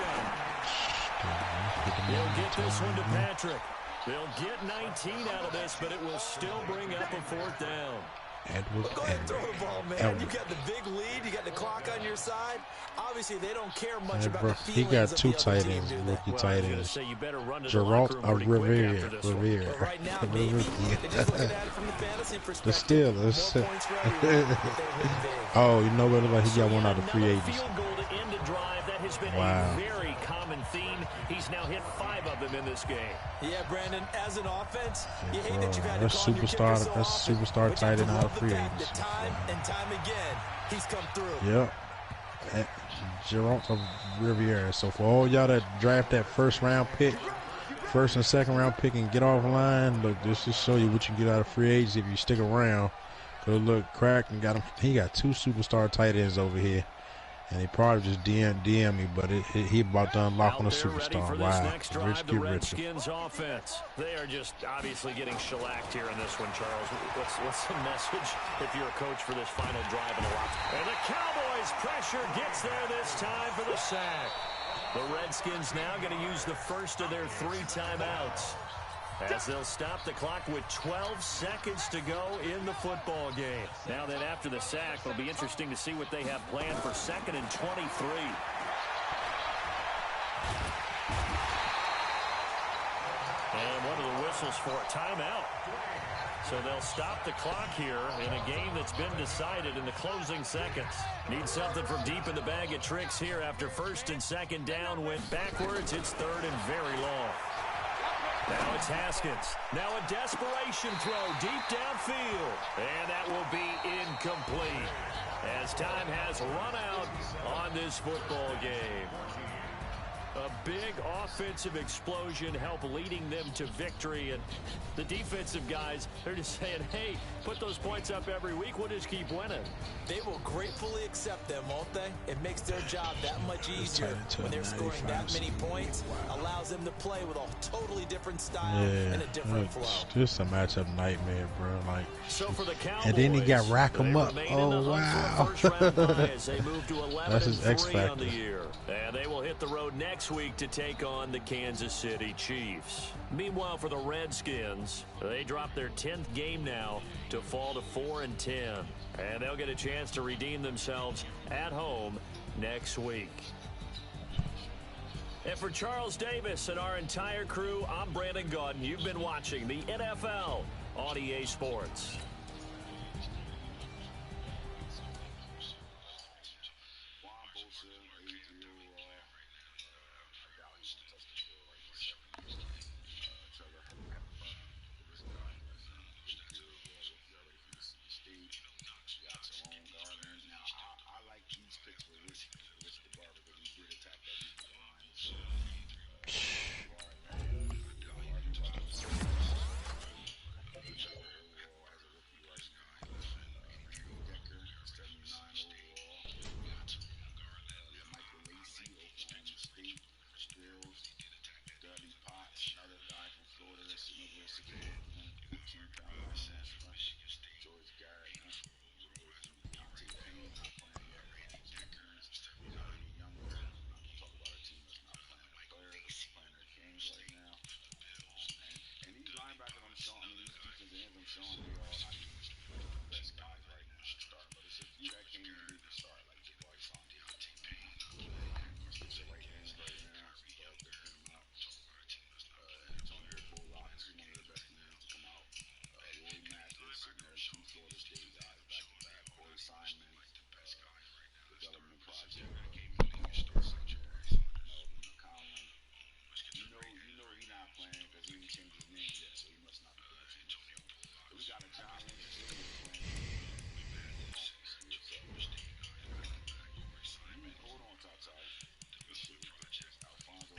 They'll get this one to Patrick. They'll get 19 out of this, but it will still bring up a 4th down. Edward Go ahead and throw the ball, man. Edward. You got the big lead. You got the clock on your side. Obviously, they don't care much Hey, about bro, the he feelings got of two the other tight team, ends, do they? rookie Well, I tight was going to ends. say you better run to the Geralt locker room pretty quick after this one. Revere. But right now, maybe they're just looking at it from the fantasy The perspective. Steelers. More points for everyone if they win big. Oh, you know what? Like he got one out of free Another agents. field goal to end a drive. That has been Wow. a very common theme. He's now hit 5 of them in this game. Yeah, Brandon, as an offense, you hate Bro, that you've had to that's call your kicker superstar. so That's often, superstar but you tight have end to out love of the free fact agents. that time and time again, he's come through. Yep. Geralt of Riviera. So for all y'all that draft that first and second round pick and get offline, look, this just show you what you get out of free agents if you stick around. Cause look, Crack and got him. He got 2 superstar tight ends over here, and he probably just DM me, but he about to unlock on a Out there ready superstar. for this Wow, next rich drive, the get richer. Redskins offense. They are just obviously getting shellacked here in this one, Charles. What's the message if you're a coach for this final drive in a lot? And the Cowboys' pressure gets there this time for the sack. The Redskins now going to use the first of their 3 timeouts, as they'll stop the clock with 12 seconds to go in the football game. Now then, after the sack, it'll be interesting to see what they have planned for 2nd and 23. And what are the whistles for? Timeout. So they'll stop the clock here in a game that's been decided in the closing seconds. Need something from deep in the bag of tricks here after 1st and 2nd down went backwards. It's 3rd and very long. Now it's Haskins. Now a desperation throw deep downfield. And that will be incomplete, as time has run out on this football game. A big offensive explosion helped leading them to victory. And the defensive guys, they're just saying, hey, put those points up every week. We'll just keep winning. They will gratefully accept them, won't they? It makes their job that much easier when they're scoring that many points. Allows them to play with a totally different style and a different flow. Just a matchup nightmare, bro. Like, So for the Cowboys, and then he got rack him up. Oh, wow. They move to 11 That's his X 3 on factor. the year. And they will hit the road next week to take on the Kansas City Chiefs. Meanwhile, for the Redskins, they drop their 10th game now to fall to 4-10. And they'll get a chance to redeem themselves at home next week. And for Charles Davis and our entire crew, I'm Brandon Gaudin. You've been watching the NFL on EA Sports.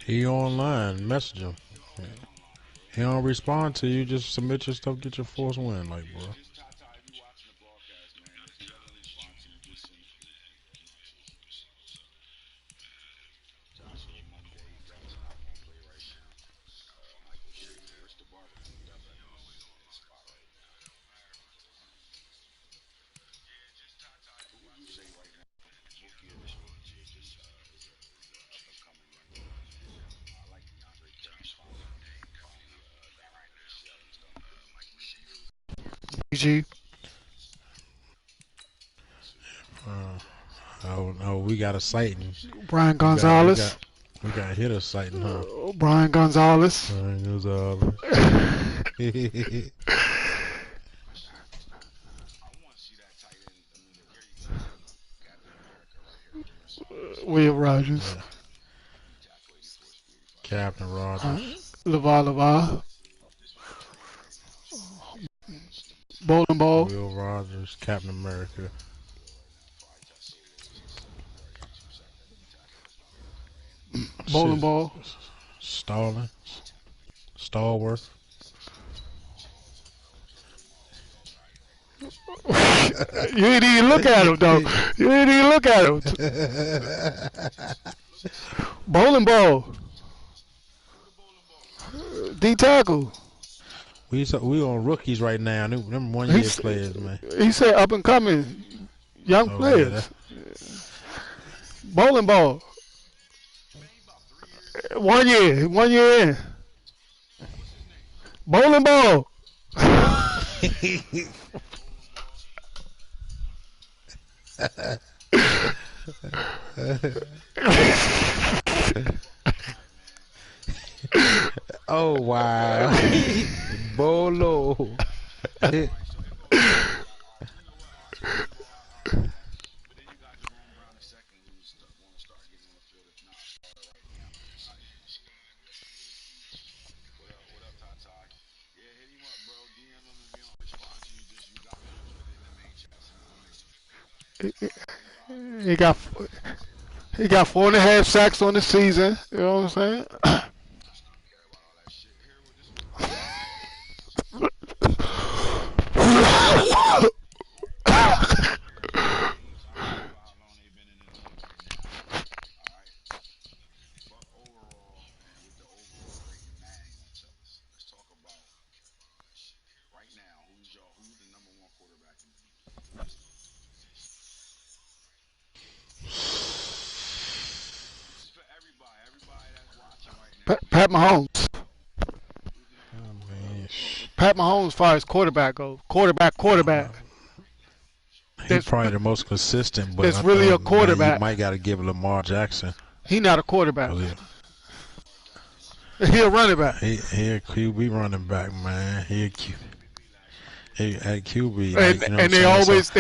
He online, message him. He don't respond to you, just submit your stuff, get your force win, like, bro. PG. we got a sighting. Brian Gonzalez. We got a hitter sighting, huh? Brian Gonzalez. Brian Gonzalez. Will Rogers. Yeah. Captain Rogers. LeVar. Bowling ball. Will Rogers. Captain America. Bowling ball. Stalling. Stallworth. You didn't even look at him, though. You didn't even look at him. Bowling ball. D tackle. We on rookies right now. Them 1 year players, man. He said up and coming young players. Bowling ball. 1 year. 1 year in. Bowling ball. Oh wow. Bolo. He got 4.5 sacks on the season. You know what I'm saying? Pat Mahomes. Pat Mahomes, as far as quarterback goes, quarterback. He's probably the most consistent, but that's really a quarterback. You might got to give Lamar Jackson. He not a quarterback. He a running back. He a QB running back, man. He at QB. And, like, you know and they always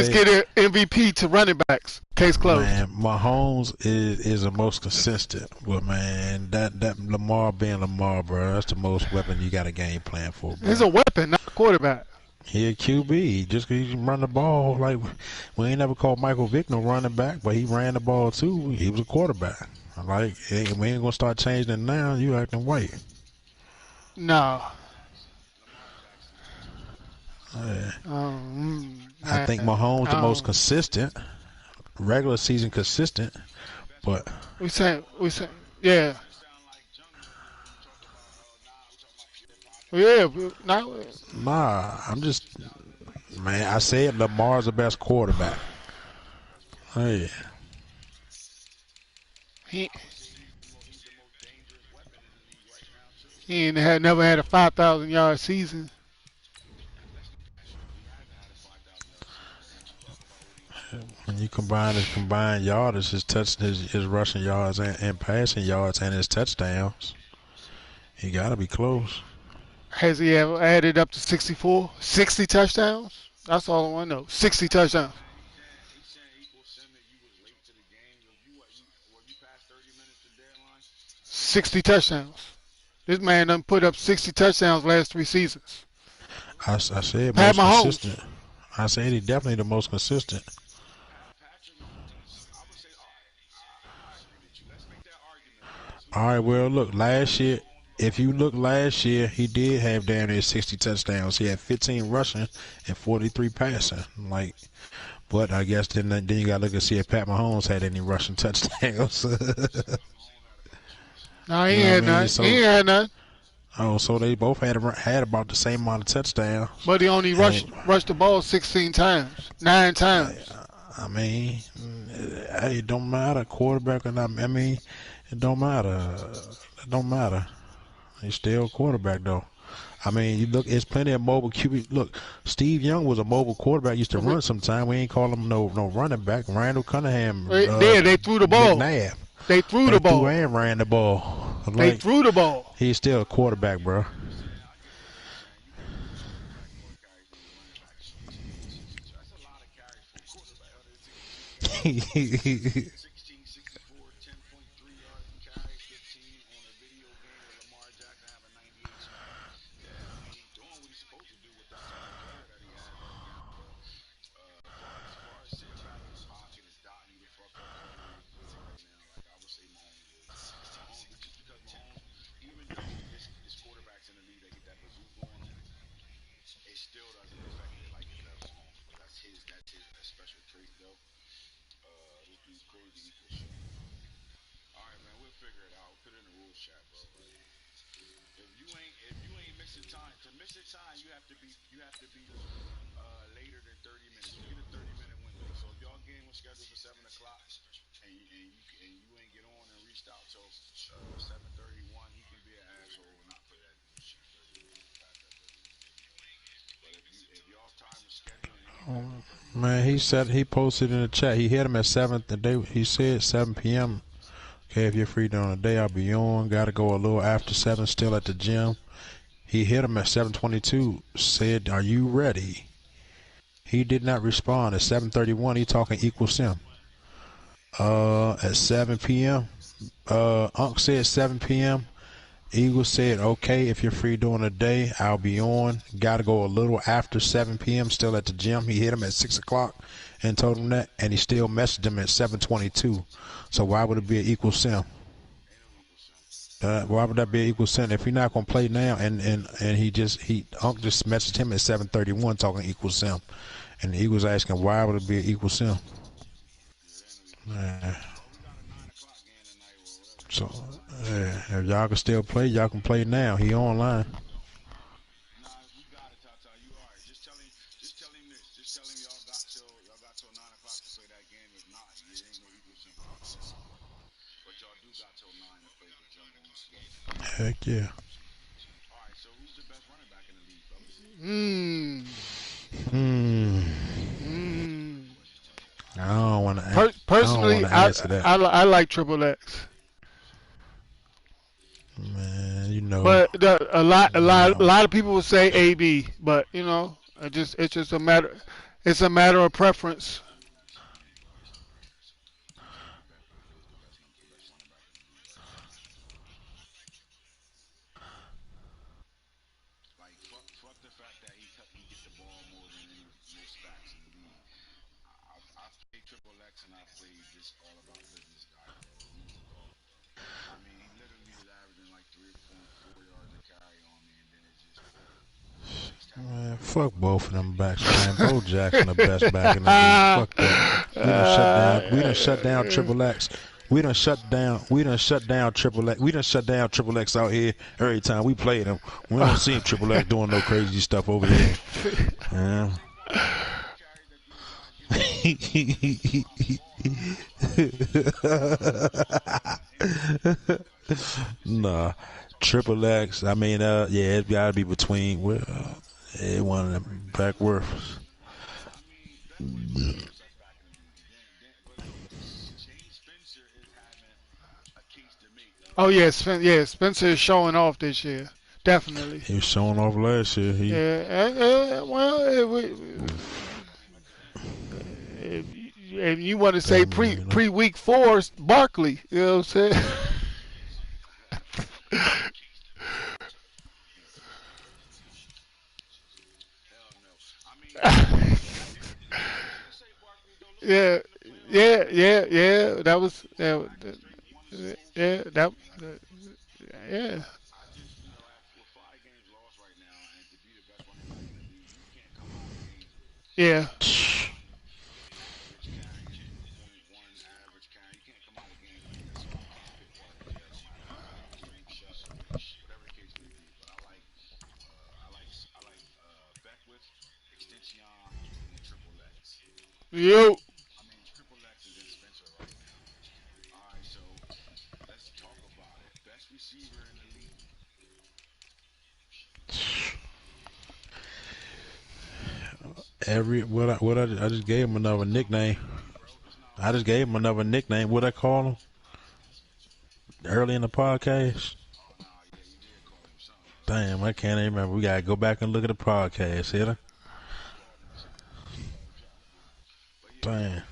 get an MVP to running backs. Case closed. Man, Mahomes is the most consistent, but man, that Lamar being Lamar, bro, that's the most weapon you got a game plan for. Bro. He's a weapon, not a quarterback. He a QB. Just he can run the ball. Like we ain't never called Michael Vick no running back, but he ran the ball too. He was a quarterback. Like we ain't gonna start changing it now. You acting white. No. Yeah. I think Mahomes the most consistent, regular season consistent, but we say yeah. Yeah, nah. I'm just, man. I said Lamar's the best quarterback. Hey. He never had a 5,000 yard season. When you combine yardage, his rushing yards and passing yards and his touchdowns, he got to be close. Has he ever added up to 64? 60 touchdowns? That's all I want to know. 60 touchdowns. 60 touchdowns. This man done put up 60 touchdowns last 3 seasons. I said Pat most Mahomes. consistent. I said he definitely the most consistent. All right, well, look, if you look last year, he did have down there 60 touchdowns. He had 15 rushing and 43 passing. But I guess then you got to look and see if Pat Mahomes had any rushing touchdowns. No, he ain't had none. He ain't had none. Oh, so they both had about the same amount of touchdowns. But he only rushed the ball 16 times, 9 times. I mean, it don't matter, quarterback or not. I mean, it don't matter. It don't matter. He's still a quarterback, though. I mean, you look, it's plenty of mobile QB. Look, Steve Young was a mobile quarterback. Used to run sometime. We ain't call him no running back. Randall Cunningham, There, they threw the ball. McNabb. They threw They the threw ball. and ran the ball. They Like threw the ball. he's still a quarterback, bro. I get what you're saying. You get more quarterback, more carries than your running backs on a typical season. So that's a lot of carries for a quarterback. 162 yards, 16, 64, 10.3 yards and carry, 15 on a video game with Lamar Jackson having 98 speed. Yeah, I mean, he's doing what he's supposed to do with the star player that he has right now. But far as sitting back in the pocket and dotting you the fuck up, calling your plays right now, like I would say Mahomes is. Mahomes, but just because Mahomes, even though it's quarterbacks in the league that get that bazoo going on, it still doesn't affect it like it does Mahomes. But that's his special trait though. This dude's crazy equal shit. All right, man, we'll figure it out. Put it in the rules chat, bro. Like, if you ain't missing time, to miss a time, you have to be later than 30 minutes. You get a 30-minute window. So if y'all game was scheduled for 7 o'clock, and you ain't get on and reached out till 7:31, he can be an asshole and not play that shit 30 minutes past that 30 minutes. But if y'all's time was scheduled and he ain't played no 30 Man, minutes, he posted in the chat. He hit him at 7. The day he said 7 p.m. Okay, if you're free during the day, I'll be on. Got to go a little after 7. Still at the gym. He hit him at 7:22. Said, "Are you ready?" He did not respond. At 7:31, he talking equal sim. At 7 p.m. Unc said 7 p.m. Eagle said, "Okay, if you're free during the day, I'll be on. Got to go a little after 7 p.m. Still at the gym." He hit him at 6 o'clock and told him that, and he still messaged him at 7:22. So why would it be an equal sim? Why would that be an equal sim if you're not gonna play now? And Unc just messaged him at 7:31 talking equal sim, and the Eagles asking why would it be an equal sim? Man. So if y'all can still play, y'all can play now. He online. nah, we got it, Tata. You all right? Just tell him this. Just tell him y'all got till 9 o'clock to play that game. If not, it ain't no equal sim for y'all. But y'all do got till 9 to play the jumbo and schedule. Heck yeah. All right, so who's the best running back in the league, fellas? Hmm. Hmm. Hmm. I don't want to. I don't want Personally, to answer that. I like Triple X, Man, you know. but a No. lot of people would say AB, but it's just a matter of preference. AB is the best running back in the league right now. Like fuck the fact that he get the ball more than most backs in the league. I've played Triple X and I've played this all about business guy, bro. He's a dog, bro. I mean, he literally was averaging like 3.4 yards a carry on me, and then it just six tackles Man, for loss. fuck But both of them backs, man. Bo Jackson, the best back in the league. Fuck that. We done shut down. We done shut down Triple X. We done shut down. We done shut down Triple X. We done shut down Triple X out here every time we play them. We don't see Triple X doing no crazy stuff over here. Yeah. he won the yards and carries that these guys give him though. He won the yards and carries by far. Nah, Triple X. I mean, yeah, it's got to be between. Well, one of them back worth. I mean, that's what he is, the best back in the league. But James Spencer is having a case to make, though. Oh yeah, Spencer is showing off this year, definitely. He was showing off last year. He Yeah, well, if you want to say damn, you know. pre week 4, Barkley, you know what I'm saying? Hell no. I mean, I did say Barkley, though. Look at Yeah, him in the playoffs. yeah. That was Won the Super Bowl yeah, with them. that I mean, yeah, I just, with 5 games lost right now, and to be the best running back in the league, you can't come out of games yeah, average carrying 2.1 average carry. You can't come out of games like that. So I'm gonna pick Barkley. It don't matter if the game shut or whatever the case may be. But I like Beckwith, Extension, and then Triple X. yo, I mean, Triple X is in Spencer right now. All right, so let's talk about it. Best receiver in the league. I just gave him another nickname. I just gave him another nickname. What I call him early in the podcast? Damn, I can't even remember. We gotta go back and look at the podcast, hit. Damn.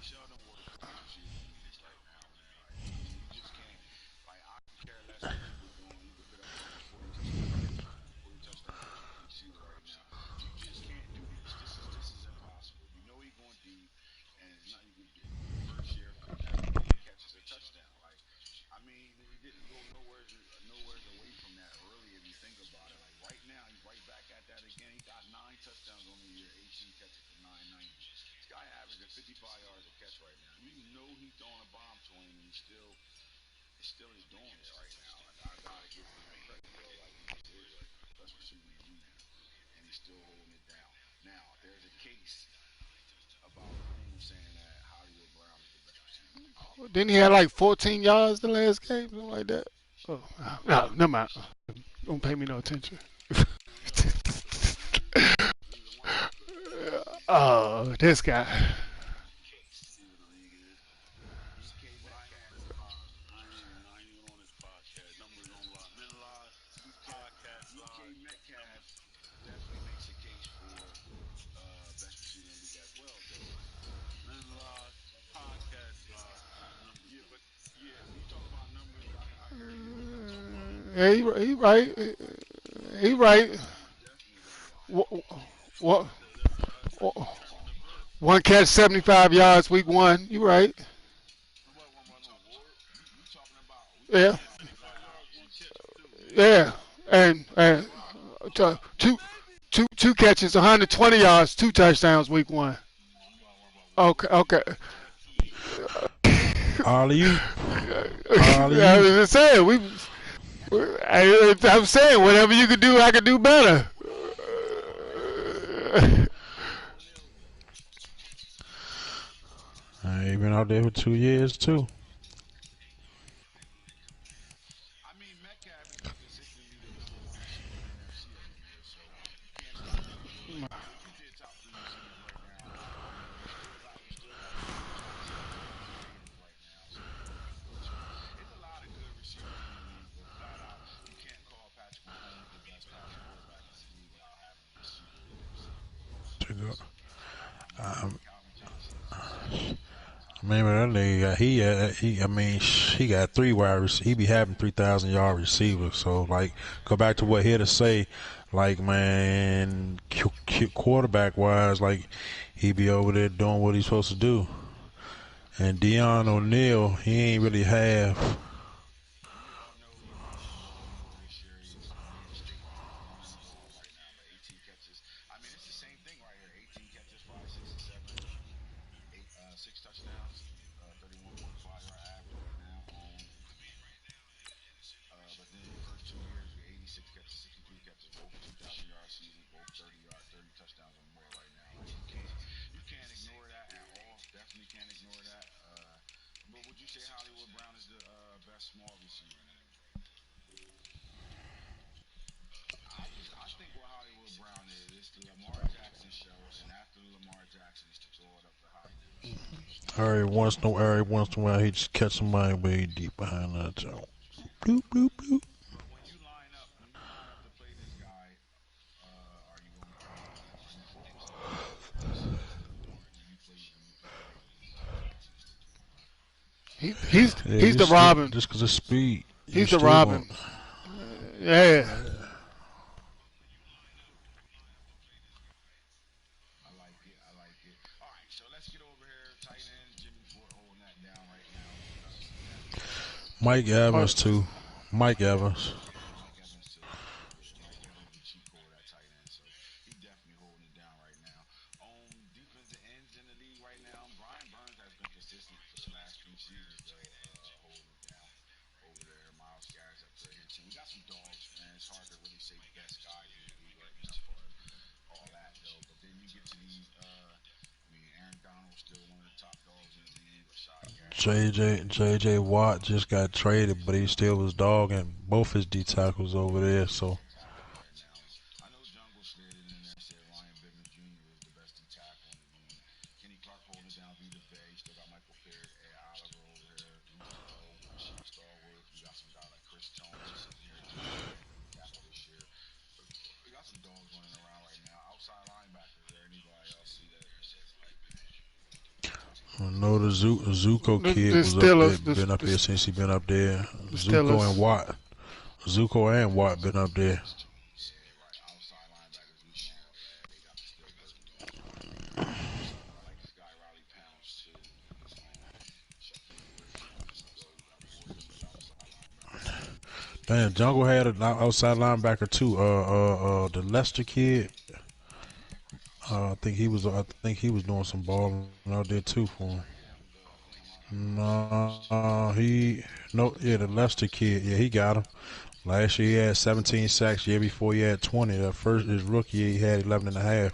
Didn't he have like 14 yards the last game, something like that? Oh, no, never mind. Don't pay me no attention. Oh, this guy. Yeah, he right. He right. What? One catch, 75 yards, week one. You right. Yeah. Yeah. And two catches, 120 yards, two touchdowns, week one. Okay. Okay. All of you. I was saying I'm saying whatever you could do, I could do better. I've been out there for 2 years too. Man, that nigga, he got three wide receivers. He be having 3,000-yard receivers. So, like, go back to what he had to say. Like, man, quarterback wise, like, he be over there doing what he's supposed to do. And Deion O'Neal, he ain't really have. Every once in a while, he just catch somebody way deep behind that joint. Bloop, bloop, bloop. He's the Robin. Just because of speed. He's the Robin. Yeah. Mike Evans too. Mike Evans. JJ Watt just got traded, but he still was dogging both his D tackles over there. So No, the Zuko The kid was up there, Steelers. been up here since he been up there. The Zuko Steelers. and Watt. Zuko and Watt been up there. Damn, Jungle had an outside linebacker too. The Lester kid. I think he was. I think he was doing some balling out there too for him. No, the Lester kid. Yeah, he got him. Last year he had 17 sacks. Year before he had 20. His rookie year he had 11 and a half.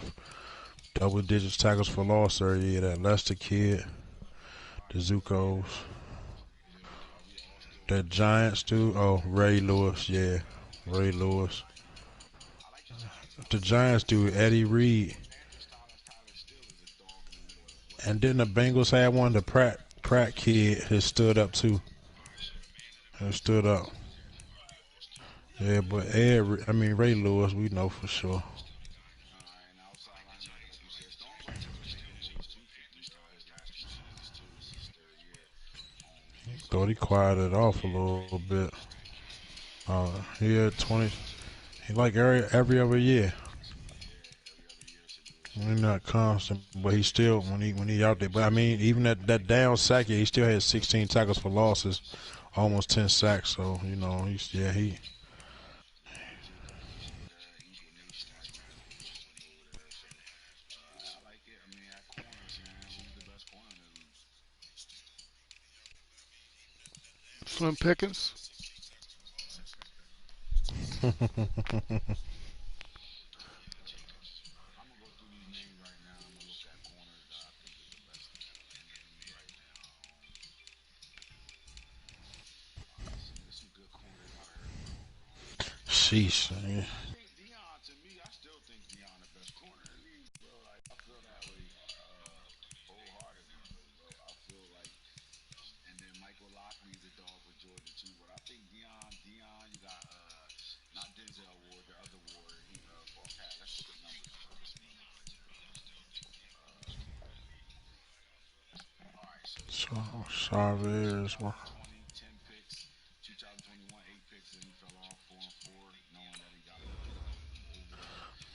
Double digits tackles for loss. Sir, yeah, that Lester kid. The Zucos. The Giants too. Oh, Ray Lewis. Yeah, Ray Lewis. The Giants do Eddie Reed. And then the Bengals had one. The Pratt kid has stood up too. Has stood up. Yeah, but Ray Lewis, we know for sure. Thought he quieted off a little bit. He had 20. He like every other year. He's not constant, but he still when he out there. But I mean, even that down sack, he still had 16 tackles for losses, almost 10 sacks. So he. Slim Pickens. Sheesh. Yeah. So Chavez.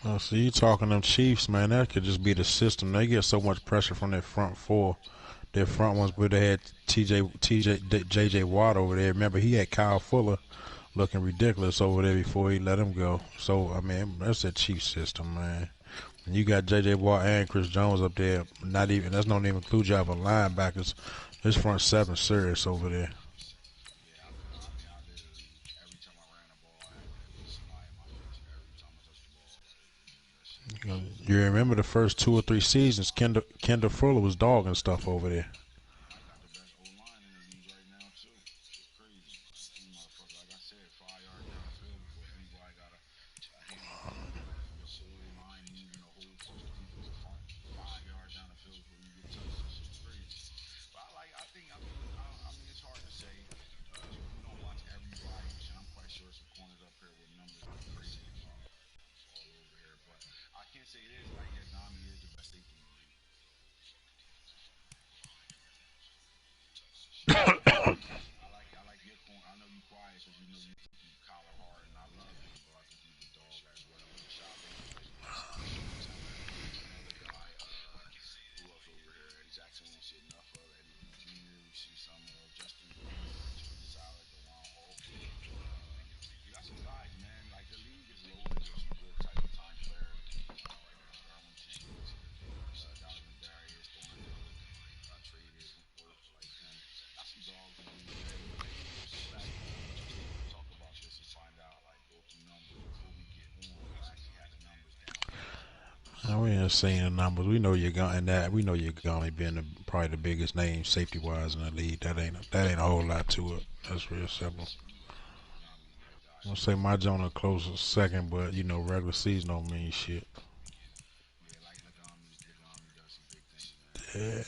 Well, see, you talking them Chiefs, man? That could just be the system. They get so much pressure from their front four. Their front ones, but they had JJ Watt over there. Remember, he had Kyle Fuller looking ridiculous over there before he let him go. So I mean, that's that Chiefs system, man. And you got JJ Watt and Chris Jones up there. That's not even include you have a linebackers. This front seven serious over there. You remember the first 2 or 3 seasons, Kendall Fuller was dogging stuff over there. We ain't saying the numbers. We know you're going, we know you're going to be probably the biggest name safety wise in the league. That ain't a whole lot to it. That's real simple. I'll say my Jonah close second, but regular season don't mean shit. Yeah.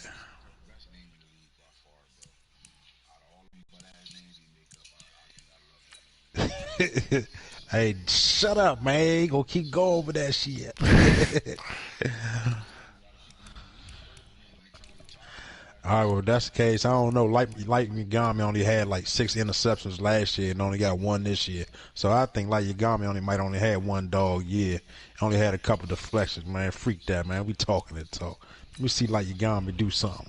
Hey, shut up, man. You gonna keep going with that shit. All right, well, if that's the case, I don't know. Like Yagami only had like 6 interceptions last year and only got 1 this year. So I think like Yagami might only had 1 dog year. Only had a couple deflections, man. Freak that, man. We talking that talk. Let me see like Yagami do something.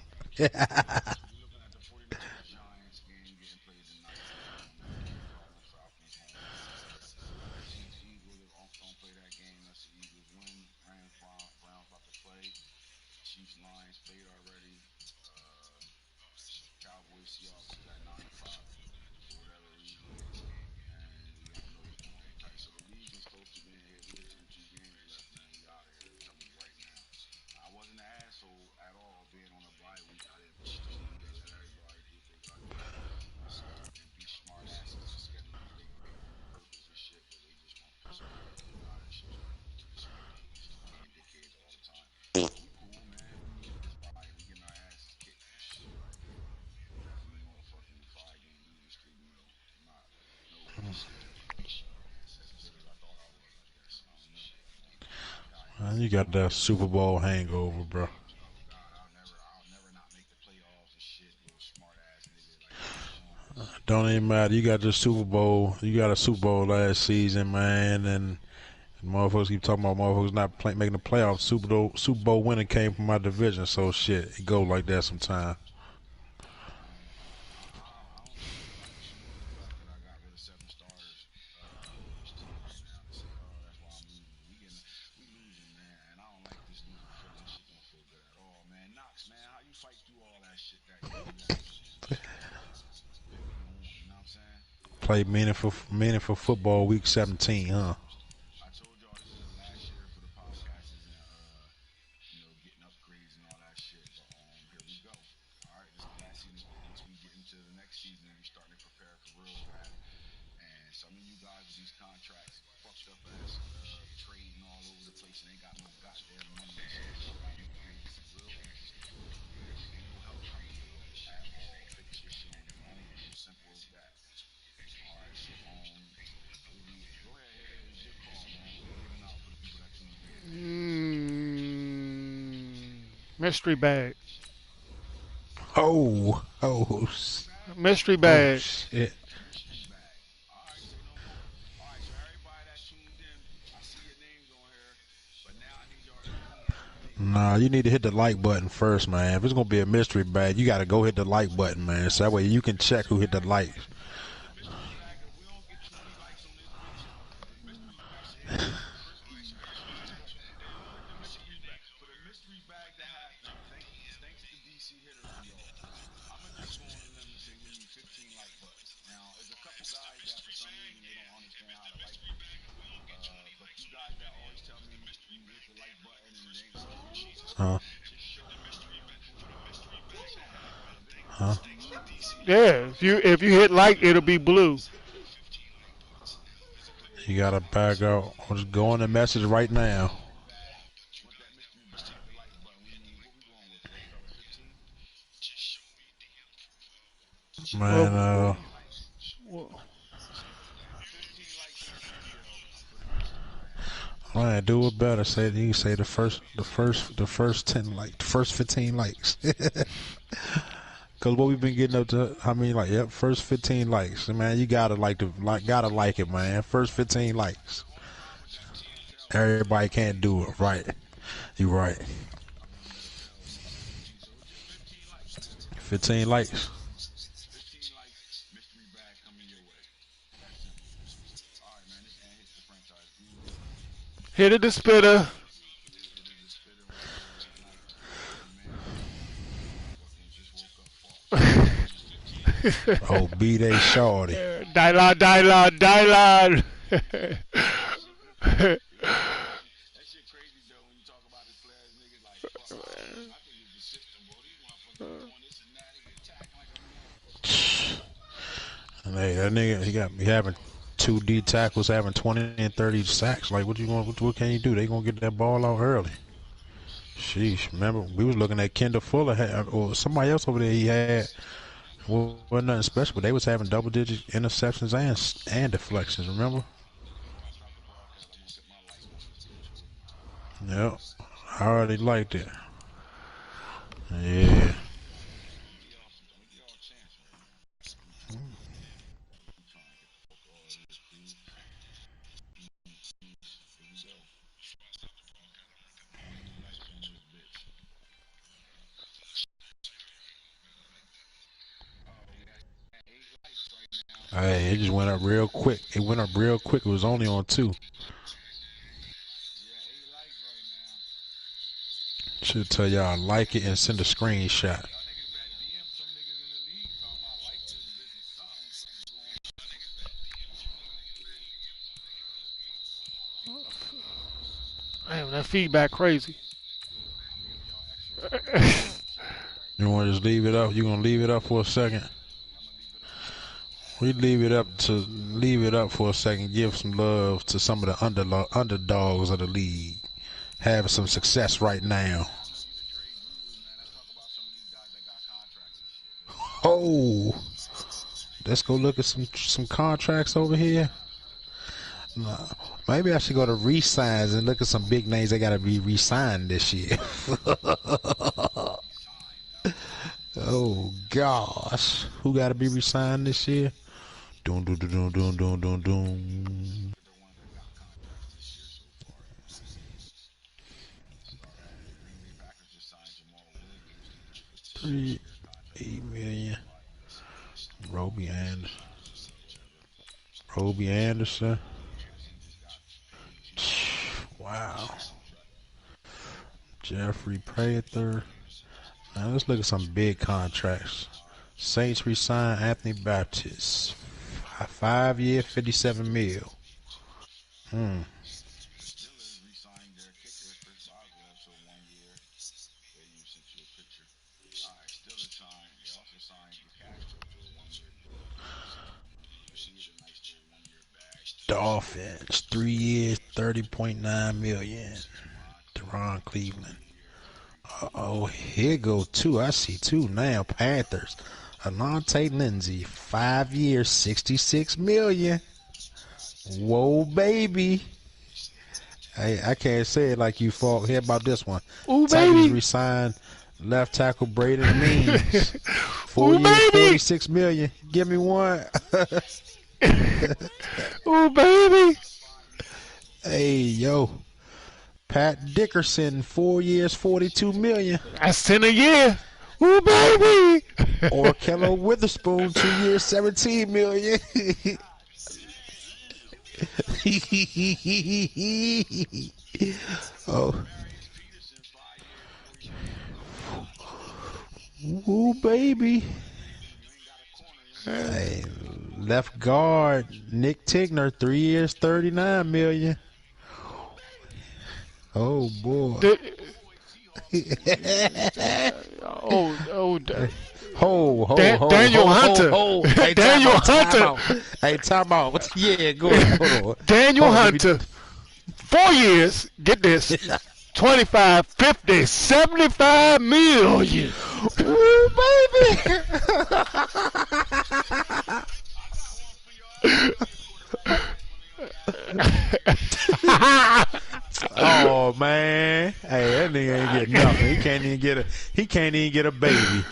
You got that Super Bowl hangover, bro. Don't even matter. You got the Super Bowl. You got a Super Bowl last season, man, and motherfuckers keep talking about motherfuckers not making the playoffs. Super Bowl winner came from my division, so shit, it go like that sometimes. Play meaningful football week 17, huh? Mystery bag. Oh, Mystery oh bag. shit. Nah, you need to hit the like button first, man. If it's gonna be a mystery bag, you gotta go hit the like button, man. So that way you can check who hit the like. Huh? Huh? Yeah, if you hit like, it'll be blue. You gotta back out. I'll just go on the message right now. Man, Well, man, do it better. You can say the first 10 like the first 15 likes. Cause what we've been getting up to, I mean, like, yep, first 15 likes. Man, you gotta gotta like it, man. First 15 likes. Everybody can't do it, right? You right. 15 likes. hit it the spitter. Oh, B-Day Shorty. Dylan, Dylan, Dylan. And hey, that nigga, he got me having 2 D tackles, having 20 and 30 sacks. Like, what you want? What can you do? They gonna get that ball out early. Sheesh. Remember, we was looking at Kendall Fuller or somebody else over there. He had wasn't nothing special, but they was having double-digit interceptions and deflections. Remember? Yep. I already liked it. Yeah. Hey, it just went up real quick. It went up real quick. It was only on 2. Should tell y'all like it and send a screenshot. Damn, that feedback crazy. You want to just leave it up? You gonna leave it up for a second? We leave it up for a second. Give some love to some of the underdogs of the league, having some success right now. Oh, let's go look at some contracts over here. Maybe I should go to re-signs and look at some big names that gotta be re-signed this year. Oh gosh, who gotta be re-signed this year? Doom, doom, doom, doom, doom, doom, doom. $8 million. Roby Anderson. Wow. Jeffrey Prather. Now let's look at some big contracts. Saints re-signed Anthony Baptist. 5 year, $57 million. Dolphins, 3 years, $30.9 million. Deron Cleveland. Oh, here go 2. I see 2 now. Panthers. Alontae Lindsay, 5 years, $66 million. Whoa, baby. Hey, I can't say it like you thought. Hear about this one. Ooh, Titans baby. re-signed left tackle Braden Means. 4 Ooh, years, baby. $46 million. Give me one. Oh, baby. Hey, yo. Pat Dickerson, 4 years, $42 million. That's 10 a year. Ooh, baby. Or Kello Witherspoon, 2 years, $17 million. Oh. Ooh, baby. Hey, left guard Nick Tigner, 3 years, $39 million. Oh boy. Daniel Hunter. Hey, Daniel Hunter. Hey, time out. Yeah, go ahead. Hold on. Daniel Hunter. 4 years. Get this. 25, 50, 75 million. Ooh, baby. Oh man. Hey, that nigga ain't getting nothing. He can't even get a baby.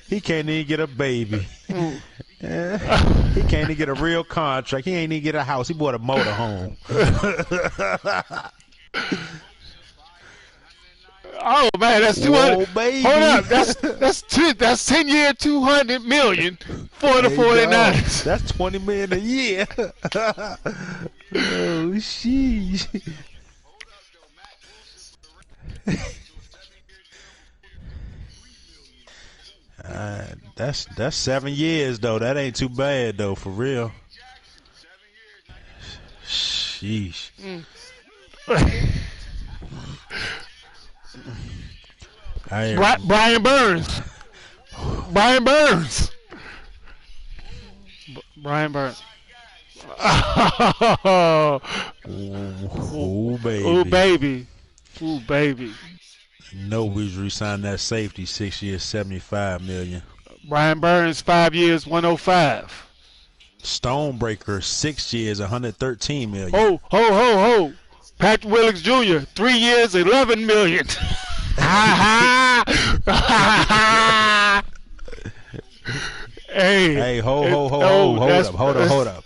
He can't even get a baby. He can't even get a real contract. He ain't even get a house. He bought a motorhome. Oh man, that's 200. Whoa, baby. Hold up, that's 10 year, 200 million for the 49ers. That's $20 million a year. Oh sheesh. That's 7 years though. That ain't too bad though, for real. Sheesh. Brian Burns. Brian Burns. Oh baby. Oh baby. Ooh baby. Nobody's re-signed that safety, 6 years, $75 million. Brian Burns, 5 years, 105. Stonebreaker, 6 years, $113 million. Ho. Patrick Willis Jr., 3 years, $11 million. Hey, hold up.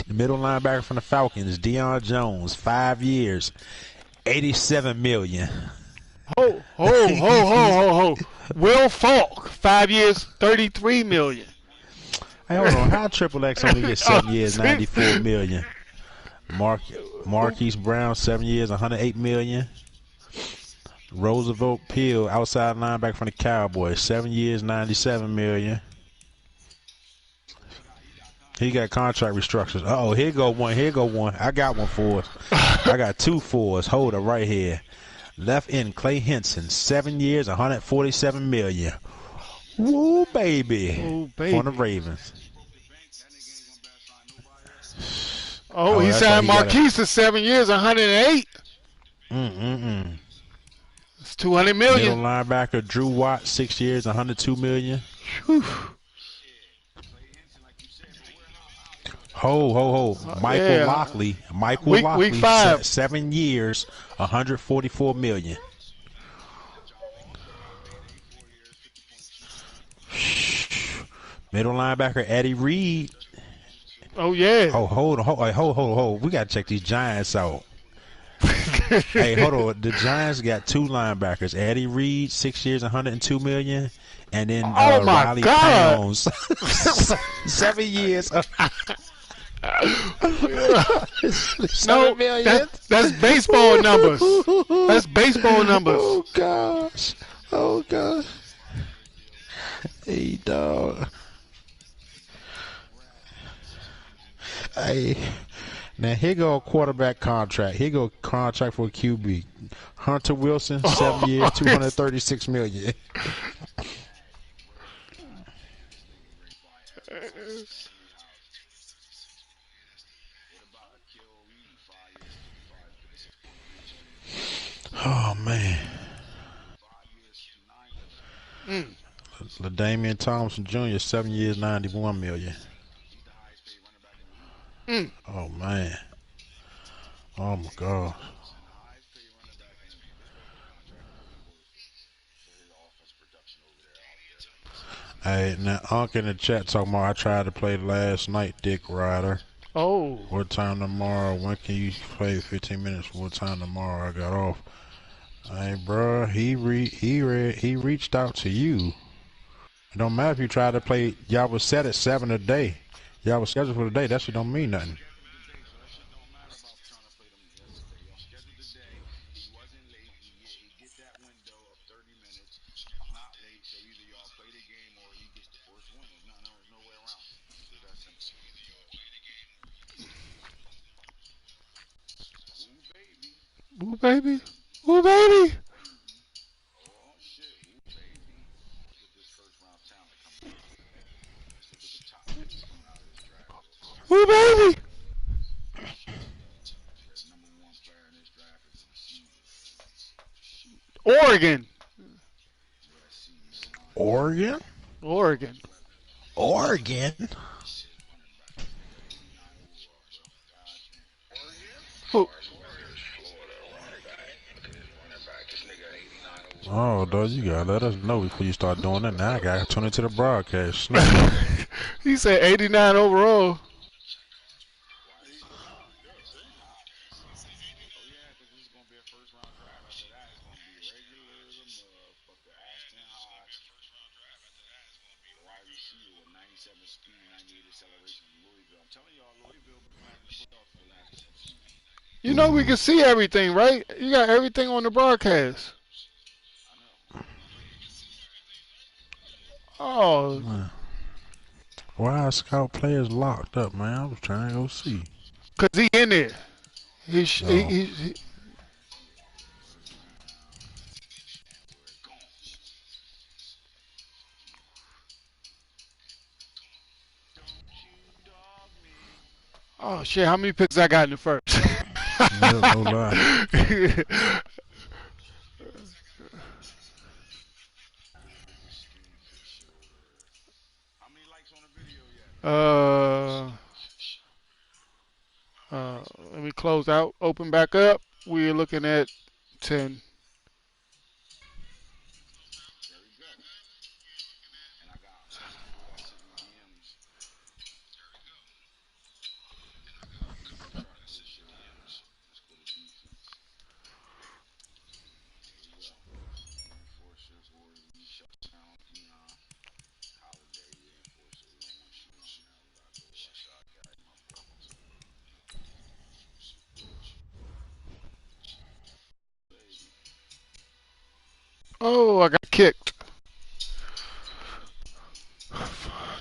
Middle linebacker from the Falcons, Deion Jones, 5 years, 87 million. Ho. Will Falk, 5 years, 33 million. Hey, hold on. How Triple X only gets 7 years, 94 million? Marquise Brown, 7 years, 108 million. Roosevelt Peel, outside linebacker from the Cowboys, 7 years, 97 million. He got contract restructures. Uh-oh, here go one. I got one for us. I got 2 for us. Hold it right here. Left end Clay Henson, 7 years, 147 million. Woo, baby. Ooh, baby. For the Ravens. Oh, he signed Marquise to 7 years, 108. It's 200 million. Middle linebacker Drew Watt, 6 years, 102 million. Whew. Ho. Michael Lockley. Week 5. 7 years, 144 million. Middle linebacker Eddie Reed. Oh, yeah. Oh, hold on. We got to check these Giants out. Hey, hold on. The Giants got 2 linebackers. Eddie Reed, 6 years, 102 million. And then Riley Pounds, 7 years. 7 million. That's baseball numbers. That's baseball numbers. Oh, gosh. Hey, dog. Hey, now here go a quarterback contract. Here go contract for a QB. Hunter Wilson, 7 years, 236 million. Oh man. LaDainian Thompson Jr., 7 years, 91 million. Oh man. Oh my God. Hey, now Unc in the chat talking about I tried to play last night, Dick Ryder. Oh. What time tomorrow? When can you play 15 minutes? What time tomorrow? I got off. Hey, bro, he reached out to you. It don't matter if you tried to play. Y'all was set at 7 a day. Y'all was scheduled for the day. That shit don't mean nothing. Ooh, baby. Ooh, baby. Ooh, baby. Oregon. Oregon? Oregon. Oregon? Who? Oh, dog, you gotta let us know before you start doing that. Now I gotta tune into the broadcast. He said 89 overall. You know we can see everything, right? You got everything on the broadcast. Oh. Why are scout players locked up, man? I was trying to go see. Cause he in there. He Oh shit! How many picks I got in the first? No lie. Let me close out. Open back up. We're looking at 10. Oh, I got kicked.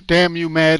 Damn you, Maddie.